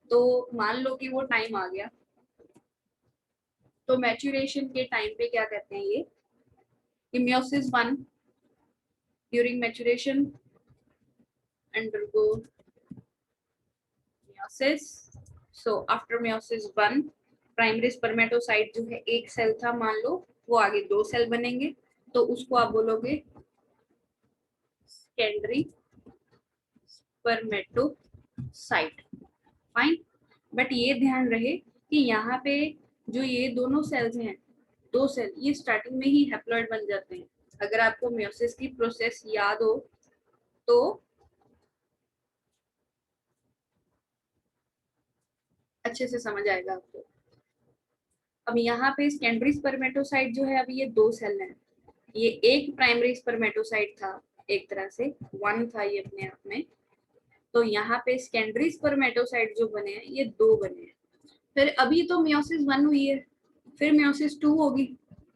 Speaker 1: तो मान लो कि वो टाइम आ गया, तो मैच्योरेशन के टाइम पे क्या कहते हैं ये meiosis 1 during maturation undergo meiosis. So after meiosis 1 primary spermatocyte जो है एक सेल था, मान लो वो आगे दो सेल बनेंगे, तो उसको आप बोलोगे सेकेंडरी स्पर्मेटोसाइट। फाइन। बट ये ध्यान रहे कि यहाँ पे जो ये दोनों सेल्स हैं, दो सेल, ये स्टार्टिंग में ही हैप्लॉइड बन जाते हैं। अगर आपको मेयोसिस की प्रोसेस याद हो तो अच्छे से समझ आएगा आपको। अब यहाँ पे सेकेंडरी स्पर्मेटोसाइट जो है, अभी ये दो सेल हैं, ये एक प्राइमरी स्पर्मेटोसाइट था, एक तरह से वन था ये अपने आप में। तो यहाँ पे सेकेंडरी स्पर्मेटोसाइट जो बने हैं, ये दो बने हैं। फिर अभी तो मियोसिस 1 हुई है, फिर मियोसिस 2 होगी,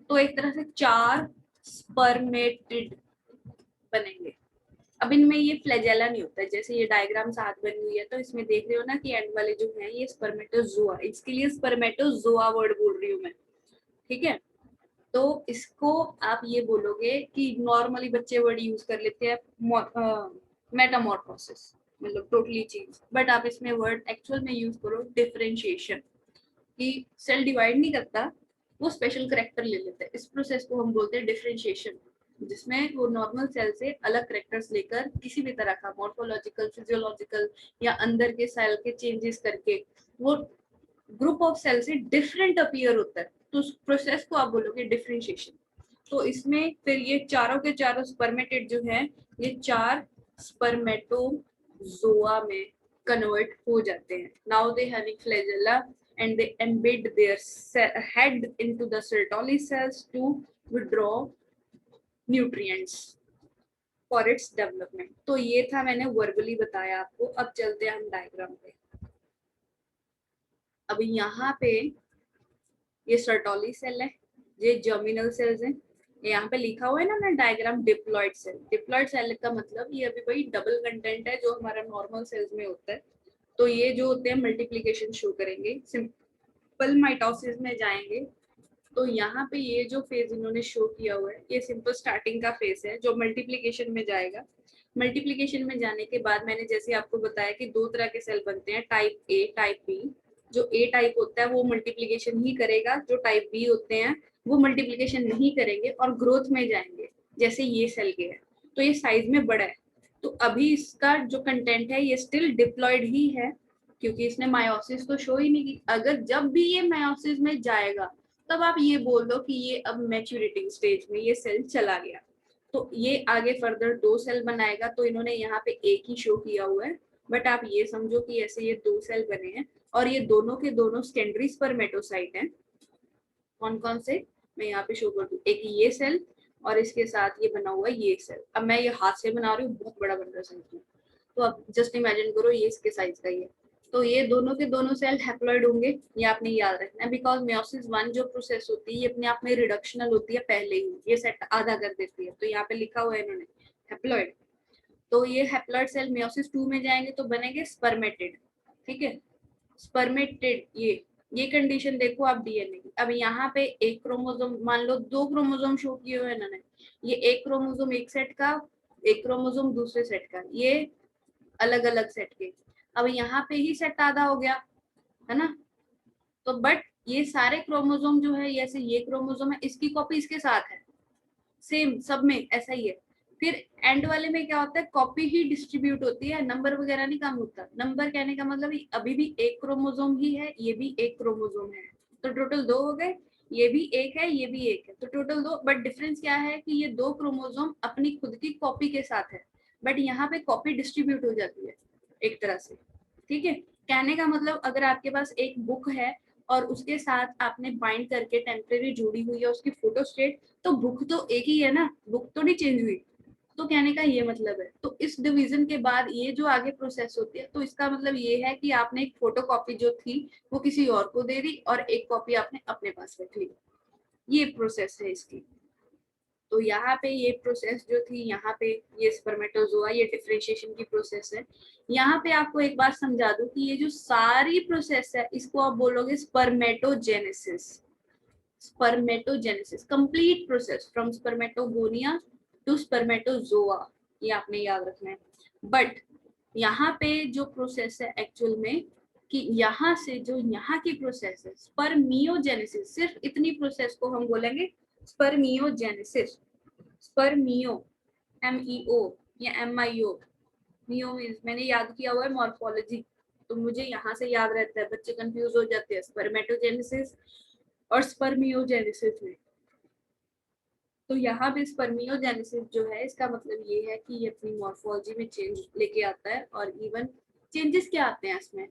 Speaker 1: तो एक तरह से 4 स्पर्मेटिड बनेंगे। अब इनमें ये फ्लैजेला नहीं होता है, जैसे ये डायग्राम साथ बनी हुई है, तो इसमें देख रहे हो ना कि एंड वाले जो है ये स्पर्मेटोजोआ, इसके लिए स्पर्मेटोजोआ वर्ड बोल रही हूँ मैं, ठीक है। तो इसको आप ये बोलोगे कि नॉर्मली बच्चे वर्ड यूज कर लेते हैं मेटामॉर्फोसिस, मतलब टोटली चेंज, बट आप इसमें वर्ड एक्चुअल में यूज करो डिफरेंशिएशन, कि सेल डिवाइड नहीं करता, वो स्पेशल करेक्टर ले लेता है। इस प्रोसेस को हम बोलते हैं डिफरेंशिएशन, जिसमें वो नॉर्मल सेल से अलग करेक्टर्स लेकर किसी भी तरह का मॉर्फोलॉजिकल, फिजियोलॉजिकल या अंदर के सेल के चेंजेस करके वो ग्रुप ऑफ सेल से डिफरेंट अपीयर होता है, तो उस प्रोसेस को आप बोलोगे डिफरेंशिएशन। तो इसमें फिर ये चारों के चारों स्पर्मेटेड जो है, ये 4 स्पर्मेटोजोआ में कन्वर्ट हो जाते हैं। Now they having flagella and they embed their head into the Sertoli cells to withdraw nutrients for its development। तो ये था, मैंने वर्बली बताया आपको। अब चलते हैं हम डायग्राम पे। अब यहाँ पे ये सर्टोली सेल है, ये जर्मिनल सेल्स हैं, यहाँ पे लिखा हुआ है ना मैं diagram, diploid cell. Diploid cell का मतलब ये अभी भाई डबल कंटेंट है जो हमारा नॉर्मल सेल्स में होता है। तो ये जो होते हैं मल्टीप्लीकेशन शो करेंगे, सिंपल माइटोसिस में जाएंगे। तो यहाँ पे ये जो फेज इन्होंने शो किया हुआ है, ये सिंपल स्टार्टिंग का फेज है जो मल्टीप्लीकेशन में जाएगा। मल्टीप्लीकेशन में जाने के बाद मैंने जैसे आपको बताया कि दो तरह के सेल बनते हैं, टाइप ए टाइप बी। जो ए टाइप होता है वो मल्टीप्लीकेशन ही करेगा, जो टाइप बी होते हैं वो मल्टीप्लीकेशन नहीं करेंगे और ग्रोथ में जाएंगे, जैसे ये सेल के है। तो ये साइज में बड़ा है, तो अभी इसका जो कंटेंट है ये स्टिल डिप्लॉयड ही है, क्योंकि इसने मायोसिस तो शो ही नहीं की। अगर जब भी ये मायोसिस में जाएगा, तब आप ये बोल दो कि ये अब मैच्योरिटी स्टेज में ये सेल चला गया। तो ये आगे फर्दर दो सेल बनाएगा। तो इन्होंने यहाँ पे एक ही शो किया हुआ है, बट आप ये समझो कि ऐसे ये दो सेल बने हैं और ये दोनों के दोनों सेकेंडरी स्पर्मेटोसाइट हैं। कौन कौन से मैं यहाँ पे शो कर दूं, एक ये सेल और इसके साथ ये बना हुआ है ये सेल। अब मैं ये हाथ से बना रही हूँ, बहुत बड़ा बन रहा है, तो अब जस्ट इमेजिन करो ये इसके साइज का ही है। तो ये दोनों के दोनों सेल हैप्लॉइड होंगे, ये आपने याद रखना है, बिकॉज मेयोसिस 1 जो प्रोसेस होती है ये अपने आप में रिडक्शनल होती है पहले ही, ये सेट आधा कर देती है, तो यहाँ पे लिखा हुआ है इन्होंने हैप्लॉइड। तो ये हैप्लॉइड सेल मेयोसिस 2 में जाएंगे तो बनेंगे स्पर्मेटेड, ठीक है, स्पर्मेटेड। ये कंडीशन देखो आप डीएनए की। अब यहाँ पे एक क्रोमोसोम, मान लो 2 क्रोमोसोम शो किए हुए इन्होंने, ये एक क्रोमोसोम एक सेट का, एक क्रोमोसोम दूसरे सेट का, ये अलग अलग सेट के। अब यहाँ पे ही सेट आधा हो गया है ना, तो बट ये सारे क्रोमोसोम जो है, जैसे ये क्रोमोसोम है इसकी कॉपी इसके साथ है, सेम सब में ऐसा ही है। फिर एंड वाले में क्या होता है, कॉपी ही डिस्ट्रीब्यूट होती है, नंबर वगैरह नहीं काम होता। नंबर कहने का मतलब अभी भी एक क्रोमोसोम ही है, ये भी एक क्रोमोसोम है, तो टोटल 2 हो गए, ये भी एक है ये भी एक है, तो टोटल 2। बट डिफरेंस क्या है कि ये 2 क्रोमोसोम अपनी खुद की कॉपी के साथ है, बट यहाँ पे कॉपी डिस्ट्रीब्यूट हो जाती है एक तरह से, ठीक है। कहने का मतलब अगर आपके पास एक बुक है और उसके साथ आपने बाइंड करके टेम्परेरी जोड़ी हुई है उसकी फोटो स्टेट, तो बुक तो एक ही है ना, बुक तो नहीं चेंज हुई। तो कहने का ये मतलब है, तो इस डिवीजन के बाद ये जो आगे प्रोसेस होती है, तो इसका मतलब ये है कि आपने एक फोटो कॉपी जो थी वो किसी और को दे दी और एक कॉपी आपने अपने पास रख ली, ये प्रोसेस है इसकी। तो यहाँ पे ये प्रोसेस जो थी, यहाँ पे ये स्पर्मेटोजोआ, ये डिफरेंशिएशन की प्रोसेस है। यहाँ पे आपको एक बात समझा दूं कि ये जो सारी प्रोसेस है इसको आप बोलोगे spermatogenesis. Spermatogenesis complete process from spermatogonia to spermatozoa, ये आपने याद रखना है। बट यहाँ पे जो प्रोसेस है एक्चुअल में, कि यहाँ से जो यहाँ की प्रोसेस है स्पर्मियोजेनेसिस, सिर्फ इतनी प्रोसेस को हम बोलेंगे स्पर्मियोजेनेसिस। स्पर्मियो, MEO या MIO, मियो मीन्स मैंने याद किया हुआ है मॉर्फोलॉजी, तो मुझे यहाँ से याद रहता है, बच्चे कंफ्यूज हो जाते हैं स्पर्मेटोजेनेसिस और स्पर्मियोजेनेसिस में। तो यहाँ पे स्पर्मियोजेनेसिस जो है इसका मतलब ये है कि ये अपनी मॉर्फोलॉजी में चेंज लेके आता है। और इवन चेंजेस क्या आते हैं इसमें,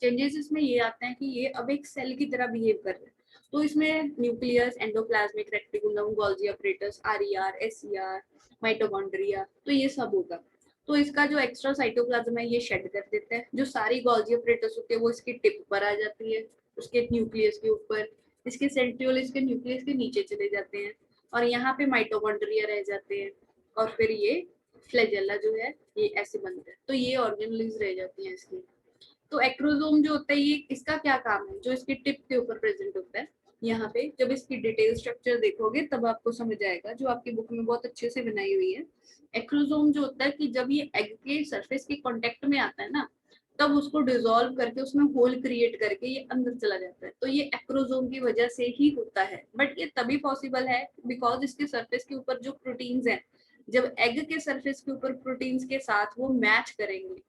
Speaker 1: चेंजेस इसमें ये आते हैं कि ये अब एक सेल की तरह बिहेव कर रहे हैं। तो इसमें nucleus, endoplasmic reticulum, Golgi apparatus, RER, SER, mitochondria, तो ये सब होगा। तो इसका जो एक्स्ट्रा साइटोप्लाज्म है ये शेड कर देता है, जो सारी गोल्गी अपरेटस होती है वो इसकी टिप पर आ जाती है, उसके न्यूक्लियस के ऊपर, इसके सेंट्रियोल इसके न्यूक्लियस के नीचे चले जाते हैं, और यहाँ पे माइटोकॉन्ड्रिया रह जाते हैं, और फिर ये फ्लैजेला जो है ये ऐसे बनते हैं, तो ये ऑर्गेनेल्स रह जाती हैं इसकी। तो एक्रोसोम जो होता है ये इसका क्या काम है, जो इसकी टिप के ऊपर प्रेजेंट होता है। यहाँ पे जब इसकी डिटेल स्ट्रक्चर देखोगे तब आपको समझ आएगा, जो आपकी बुक में बहुत अच्छे से बनाई हुई है। एक्रोसोम जो होता है कि जब ये एग के सरफेस के कांटेक्ट में आता है ना, तब उसको डिसॉल्व करके उसमें होल क्रिएट करके ये अंदर चला जाता है, तो ये एक्रोसोम की वजह से ही होता है। बट ये तभी पॉसिबल है बिकॉज इसके सरफेस के ऊपर जो प्रोटीन्स हैं, जब एग के सरफेस के ऊपर प्रोटीन्स के साथ वो मैच करेंगे,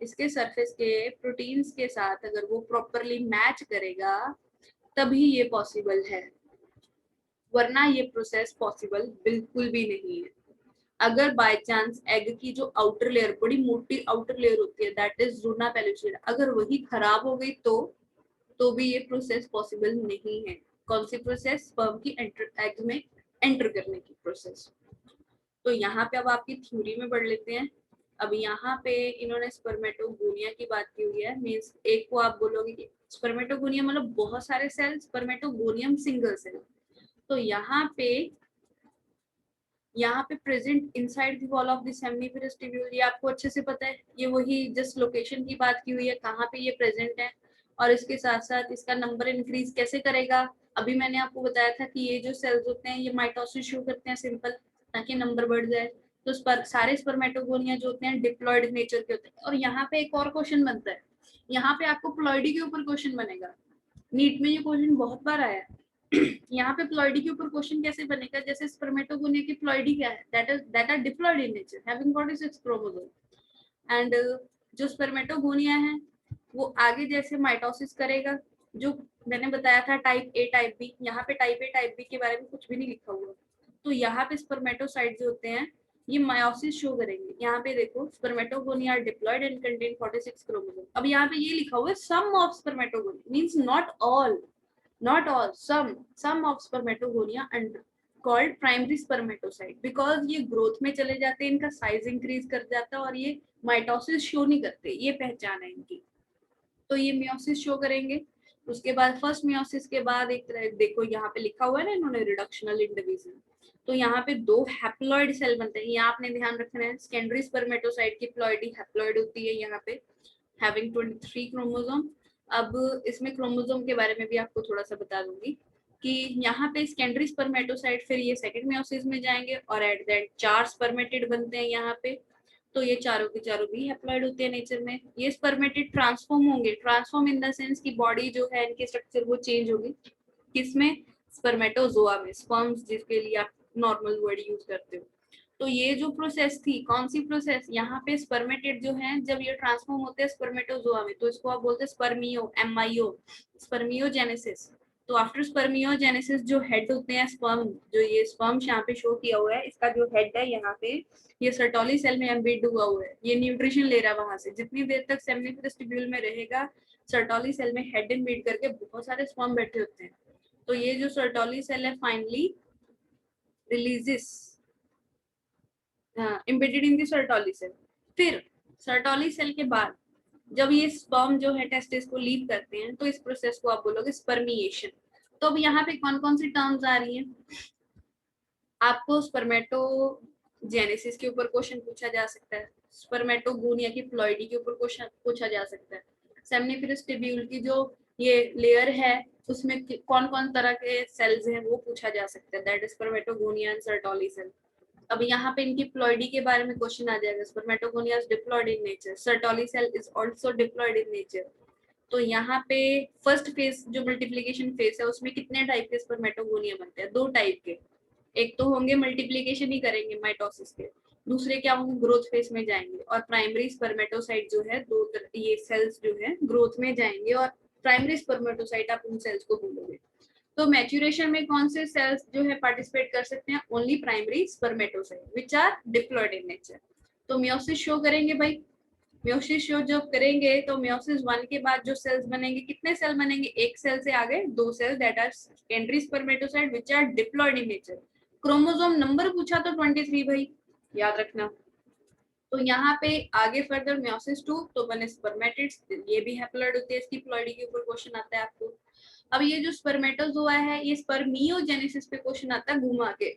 Speaker 1: इसके सरफेस के प्रोटीन्स के साथ अगर वो प्रॉपरली मैच करेगा तभी ये पॉसिबल है, वरना ये प्रोसेस पॉसिबल बिल्कुल भी नहीं है। अगर बाय चांस एग की जो आउटर लेयर, बड़ी मोटी आउटर लेयर होती है, दैट इज ज़ोना पेल्यूसिडा, अगर वही खराब हो गई तो भी ये प्रोसेस पॉसिबल नहीं है। कौन सी प्रोसेस, स्पर्म की एग में एंटर करने की प्रोसेस। तो यहाँ पे अब आपकी थ्योरी में पढ़ लेते हैं। अब यहाँ पे इन्होंने स्पर्मेटोगोनिया की बात की हुई है, मींस एक को आप बोलोगे कि स्पर्मेटोगोनिया मतलब बहुत सारे सेल, स्पर्मेटोगोनियम सिंगल सेल। तो यहाँ पे present inside the wall of the seminiferous tubule, ये आपको अच्छे से पता है, ये वही जस्ट लोकेशन की बात की हुई है कहाँ पे ये प्रेजेंट है। और इसके साथ साथ इसका नंबर इंक्रीज कैसे करेगा, अभी मैंने आपको बताया था कि ये जो सेल्स होते हैं ये माइटोसिस शो करते हैं सिंपल, ताकि नंबर बढ़ जाए। तो सारे स्पर्मेटोगोनिया जो होते हैं डिप्लॉयड नेचर के होते हैं। और यहाँ पे एक और क्वेश्चन बनता है, यहाँ पे आपको प्लॉइडी के ऊपर क्वेश्चन बनेगा, नीट में ये क्वेश्चन बहुत बार आया है। यहाँ पे प्लॉइडी के ऊपर क्वेश्चन कैसे बनेगा, जैसे स्पर्मेटोगोनिया की प्लॉइडी क्या है, that are diploid in nature having 46 chromosome. And जो स्पर्मेटोगोनिया है वो आगे जैसे माइटोसिस करेगा, जो मैंने बताया था टाइप A टाइप B, यहाँ पे टाइप A टाइप B के बारे में कुछ भी नहीं लिखा हुआ। तो यहाँ पे स्पर्मेटोसाइट जो होते हैं ये मायोसिस शो करेंगे। यहाँ पे देखो spermatogonia are diploid and contain 46 chromosome. अब यहाँ पे ये लिखा हुआ है some of spermatogonia, means not all, some of spermatogonia and called primary spermatocyte, because ये ग्रोथ में चले जाते हैं, इनका साइज इंक्रीज कर जाता है और ये माइटोसिस शो नहीं करते, ये पहचान है इनकी। तो ये मियोसिस शो करेंगे। उसके बाद फर्स्ट मियोसिस के बाद एक तरह देखो यहाँ पे लिखा हुआ है ना इन्होंने रिडक्शनल इंडिविजन, तो यहाँ पे 2 हैप्लॉइड सेल बनते हैं। यहाँ आपने ध्यान रखना है सेकेंडरी स्पर्मेटोसाइट की प्लॉइडी हैप्लॉइड होती है यहाँ पे हैविंग 23 क्रोमोसोम। अब इसमें क्रोमोसोम के बारे में भी आपको थोड़ा सा बता दूंगी कि यहाँ पे सेकेंडरी स्पर्मेटोसाइट फिर ये सेकंड मियोसिस में जाएंगे और एट दैट 4 स्पर्मेटिड बनते हैं यहाँ पे। तो ये चारों के चारों भी हैप्लॉइड होते हैं नेचर में। ये स्पर्मेटिड ट्रांसफॉर्म होंगे, ट्रांसफॉर्म इन द सेंस की बॉडी जो है इनकी स्ट्रक्चर वो चेंज होगी। किसमें? स्पर्मेटोजोआ में, स्पर्म्स जिसके लिए आप नॉर्मल वर्ड यूज करते हो। तो ये जो प्रोसेस थी, कौन सी प्रोसेस? यहाँ पे स्पर्मेटिड जो है जब ये ट्रांसफॉर्म होते हैं स्पर्मेटोजोआ में, तो इसको आप बोलते हैं स्पर्मियो, MIO, स्पर्मियोजेनेसिस। तो आफ्टर स्पर्मियोजेनेसिस जो हेड होते हैं स्पर्म, जो ये स्पर्म यहाँ पे शो किया हुआ है, इसका जो हेड है यहाँ पे ये सर्टोली सेल में एम्बेड हुआ हुआ है। ये न्यूट्रिशन ले रहा है वहां से। जितनी देर तक सेमिनिफरस ट्यूब्यूल में रहेगा, सर्टोली सेल में हेड एम्बेड करके बहुत सारे स्पर्म बैठे होते हैं। तो ये जो सर्टोली सेल है finally releases embedded in the Sertoli cell. फिर सर्टोली सेल के बाद जब ये स्पर्म जो है टेस्टिस को लीव करते हैं, तो इस प्रोसेस को आप बोलोगे स्पर्मिएशन। तो अब यहाँ पे कौन कौन सी टर्म्स आ रही हैं? आपको स्पर्मेटोजेनेसिस के ऊपर क्वेश्चन पूछा जा सकता है, स्पर्मेटोगोनिया की प्लॉइडी के ऊपर क्वेश्चन पूछा जा सकता है, सेमिनिफरस ट्यूब्यूल की जो ये लेयर है उसमें कौन कौन तरह के सेल्स हैं वो पूछा जा सकता है, that is spermatogonia and Sertoli cell. अब यहाँ पे इनकी प्लॉइडी के बारे में क्वेश्चन आ जाएगा। Spermatogonia is diploid in nature, Sertoli cell is also diploid in nature. तो यहाँ पे फर्स्ट फेज जो मल्टीप्लिकेशन फेज है उसमें कितने टाइप के स्पर्मेटोगोनिया बनते हैं? 2 टाइप के। एक तो होंगे मल्टीप्लिकेशन ही करेंगे माइटोसिस के, दूसरे क्या होंगे? ग्रोथ फेज में जाएंगे। और प्राइमरी स्पर्मेटोसाइट जो है ये सेल्स जो है ग्रोथ में जाएंगे और प्राइमरी स्पर्मेटोसाइट आप उन सेल्स को बोलोगे। तो मैच्यूरेशन में कौन से सेल्स जो है पार्टिसिपेट कर सकते हैं? Only primary spermatocyte which are diploid in nature. तो मियोसिस शो करेंगे भाई। मियोसिस शो जब करेंगे तो मियोसिस 1 के बाद जो सेल्स बनेंगे, कितने सेल बनेंगे? एक सेल से आगे 2 cell that are secondary spermatocyte which are diploid in nature. Chromosome number पूछा तो 23 भाई, याद रखना। तो यहाँ पे आगे फर्दर मियोसिस 2 तो बने स्पर्मेटिड्स, ये भी हैप्लॉइड होते हैं। इसकी प्लॉइडी के ऊपर क्वेश्चन आता है आपको। अब ये जो स्पर्मेटोजोआ है ये स्पर्मियोजेनेसिस पे क्वेश्चन आता है घुमा के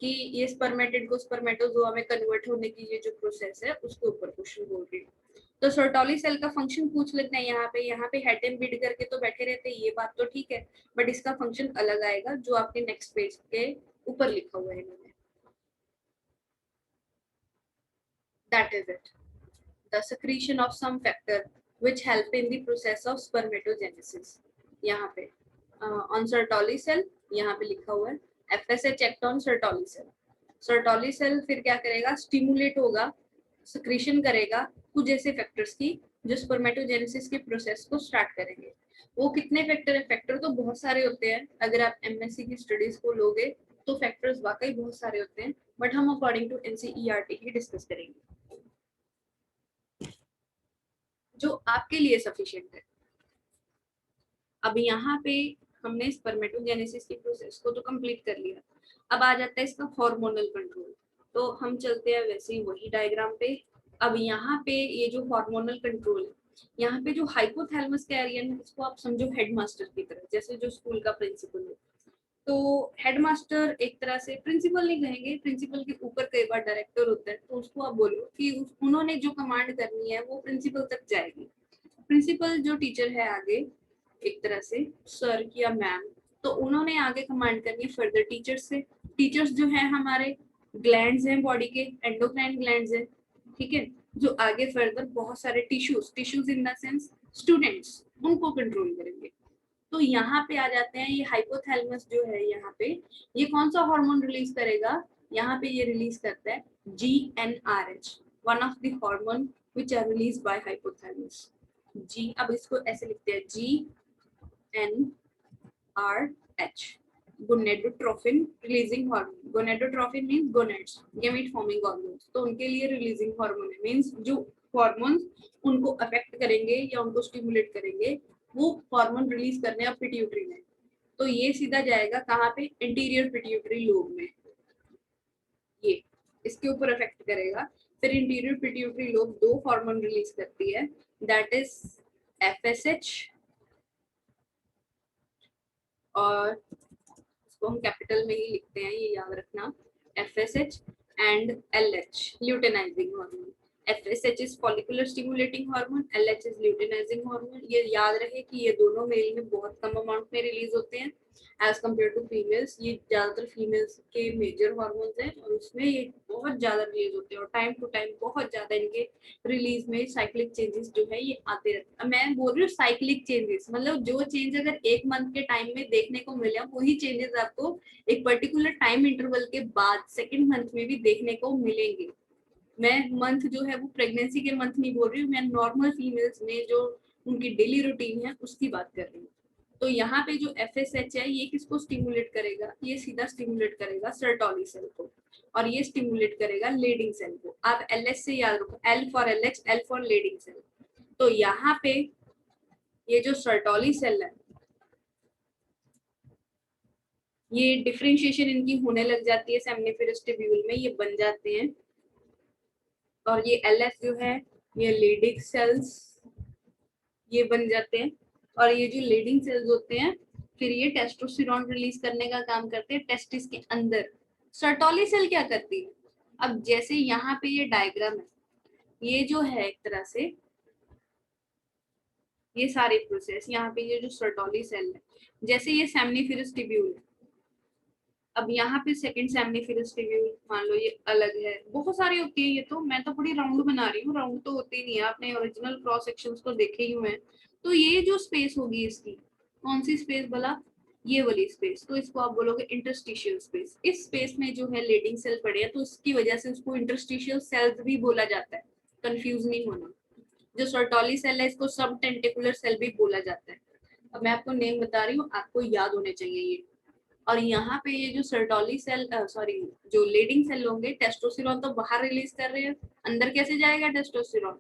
Speaker 1: कि ये स्पर्मेटिड को स्पर्मेटोजोआ में कन्वर्ट होने की ये जो प्रोसेस है उसके ऊपर क्वेश्चन बोल रही हूँ। तो सर्टोली सेल का फंक्शन पूछ लेते हैं यहाँ पे हेड एम्बेड करके तो बैठे रहते हैं, ये बात तो ठीक है, बट इसका फंक्शन अलग आएगा जो आपके नेक्स्ट पेज के ऊपर लिखा हुआ है इन्होंने। That is it. The secretion of some factor which help in the process of spermatogenesis. यहाँ पे on Sertoli cell यहाँ पे लिखा हुआ है FSH act on Sertoli cell. Sertoli cell फिर क्या करेगा? स्टिमुलेट होगा, secretion करेगा कुछ ऐसे फैक्टर्स की जो स्पर्मेटोजेनेसिस के प्रोसेस को स्टार्ट करेंगे। वो कितने फैक्टर है? फैक्टर तो बहुत सारे होते हैं। अगर आप एमएससी की स्टडीज को लोगे तो फैक्टर्स वाकई बहुत सारे होते हैं, बट हम अकॉर्डिंग टू एनसीईआरटी ही डिस्कस करेंगे जो आपके लिए सफिशिएंट है। अब यहाँ पे हमने स्पर्मेटोजेनेसिस की प्रोसेस को तो कंप्लीट कर लिया। अब आ जाता है इसका हार्मोनल कंट्रोल। तो हम चलते हैं वैसे ही वही डायग्राम पे। अब यहाँ पे ये जो हार्मोनल कंट्रोल है, यहाँ पे जो हाइपोथैलेमस का एरिया है इसको आप समझो हेडमास्टर की तरह, जैसे जो स्कूल का प्रिंसिपल है। तो हेडमास्टर एक तरह से, प्रिंसिपल नहीं कहेंगे, प्रिंसिपल के ऊपर कई बार डायरेक्टर होता है, तो उसको आप बोलो कि उन्होंने जो कमांड करनी है वो प्रिंसिपल तक जाएगी। प्रिंसिपल जो टीचर है आगे एक तरह से सर या मैम, तो उन्होंने आगे कमांड करनी है फर्दर टीचर्स से। टीचर्स जो है हमारे ग्लैंड्स हैं बॉडी के, एंडोक्राइन ग्लैंड्स हैं, ठीक है, जो आगे फर्दर बहुत सारे tissues in the sense students उनको कंट्रोल करेंगे। तो यहाँ पे आ जाते हैं ये हाइपोथैलेमस जो है, यहाँ पे ये कौन सा हार्मोन रिलीज करेगा? यहाँ पे ये रिलीज करता है GnRH, one of the hormone which are released by hypothalamus. जी, अब इसको ऐसे लिखते हैं GnRH, gonadotrophin releasing hormone. Gonadotrophin means gonads, gamete forming organs, तो उनके लिए रिलीजिंग हार्मोन है। मींस जो हार्मोन्स उनको अफेक्ट करेंगे या उनको स्टिमुलेट करेंगे वो हार्मोन रिलीज करने हैं पिट्यूटरी में। तो ये सीधा जाएगा कहाँ पे? इंटीरियर पिट्यूटरी लोब में, ये इसके ऊपर अफेक्ट करेगा। फिर interior pituitary lobe 2 hormone release करती है, दैट इज FSH और इसको हम कैपिटल में ही लिखते हैं, ये याद रखना, FSH and LH luteinising hormone. FSH is follicular stimulating hormone, LH is luteinising hormone. ये याद रहे कि ये दोनों मेल में बहुत कम अमाउंट में रिलीज होते हैं एज कम्पेयर टू फीमेल्स। ये ज्यादातर फीमेल्स के मेजर हार्मोन्स हैं और उसमें ये बहुत ज्यादा रिलीज होते हैं और टाइम टू टाइम बहुत ज्यादा इनके रिलीज में साइक्लिक चेंजेस जो है ये आते रहते हैं। मैं बोल रही हूँ साइक्लिक चेंजेस, मतलब जो चेंज अगर एक मंथ के टाइम में देखने को मिले वही चेंजेस आपको एक पर्टिकुलर टाइम इंटरवल के बाद सेकेंड मंथ में भी देखने को मिलेंगे। मैं मंथ जो है वो प्रेगनेंसी के मंथ नहीं बोल रही हूँ, मैं नॉर्मल फीमेल्स में जो उनकी डेली रूटीन है उसकी बात कर रही हूँ। तो यहाँ पे जो FSH है ये किसको स्टिमुलेट करेगा, ये सीधा स्टिमुलेट करेगा सर्टोली सेल को और ये स्टिमुलेट करेगा लीडिंग सेल को। आप LH से याद रखो, L for LH, L for leading cell. तो यहाँ पे ये जो सर्टोली सेल है ये डिफरेंशिएशन इनकी होने लग जाती है सेमनिफेरस ट्यूब्यूल में, ये बन जाते हैं और ये LH जो है ये लीडिंग सेल्स ये बन जाते हैं और ये जो लीडिंग सेल्स होते हैं फिर ये टेस्टोस्टेरोन रिलीज करने का काम करते हैं टेस्टिस के अंदर। सर्टोली सेल क्या करती है, अब जैसे यहाँ पे ये डायग्राम है, ये जो है एक तरह से ये सारे प्रोसेस, यहाँ पे ये जो सर्टोली सेल है जैसे ये सेमनिफेरस ट्यूब्यूल है, अब यहाँ पे सेकंड सेमनिफेरस ट्यूब्यूल मान लो ये अलग है, बहुत सारी होती है ये तो, मैं तो पूरी राउंड बना रही हूँ, राउंड तो होती नहीं है, आपने ओरिजिनल क्रॉस सेक्शंस तो देखे ही हुए हैं। तो ये जो स्पेस होगी इसकी, कौन सी स्पेस बोला, ये वाली स्पेस, तो इसको आप बोलोगे इंटरस्टिशियल स्पेस। इस स्पेस में जो है लीडिंग सेल पड़े हैं तो इसकी वजह से उसको इंटरस्टिशियल सेल्स भी बोला जाता है, कंफ्यूज नहीं होना। जो सर्टोली सेल है इसको सब टेंटिकुलर सेल भी बोला जाता है। अब मैं आपको नेम बता रही हूँ, आपको याद होने चाहिए ये। और यहाँ पे ये जो सर्टोली सेल सॉरी जो लीडिंग सेल होंगे टेस्टोस्टेरोन तो बाहर रिलीज कर रहे हैं, अंदर कैसे जाएगा टेस्टोस्टेरोन,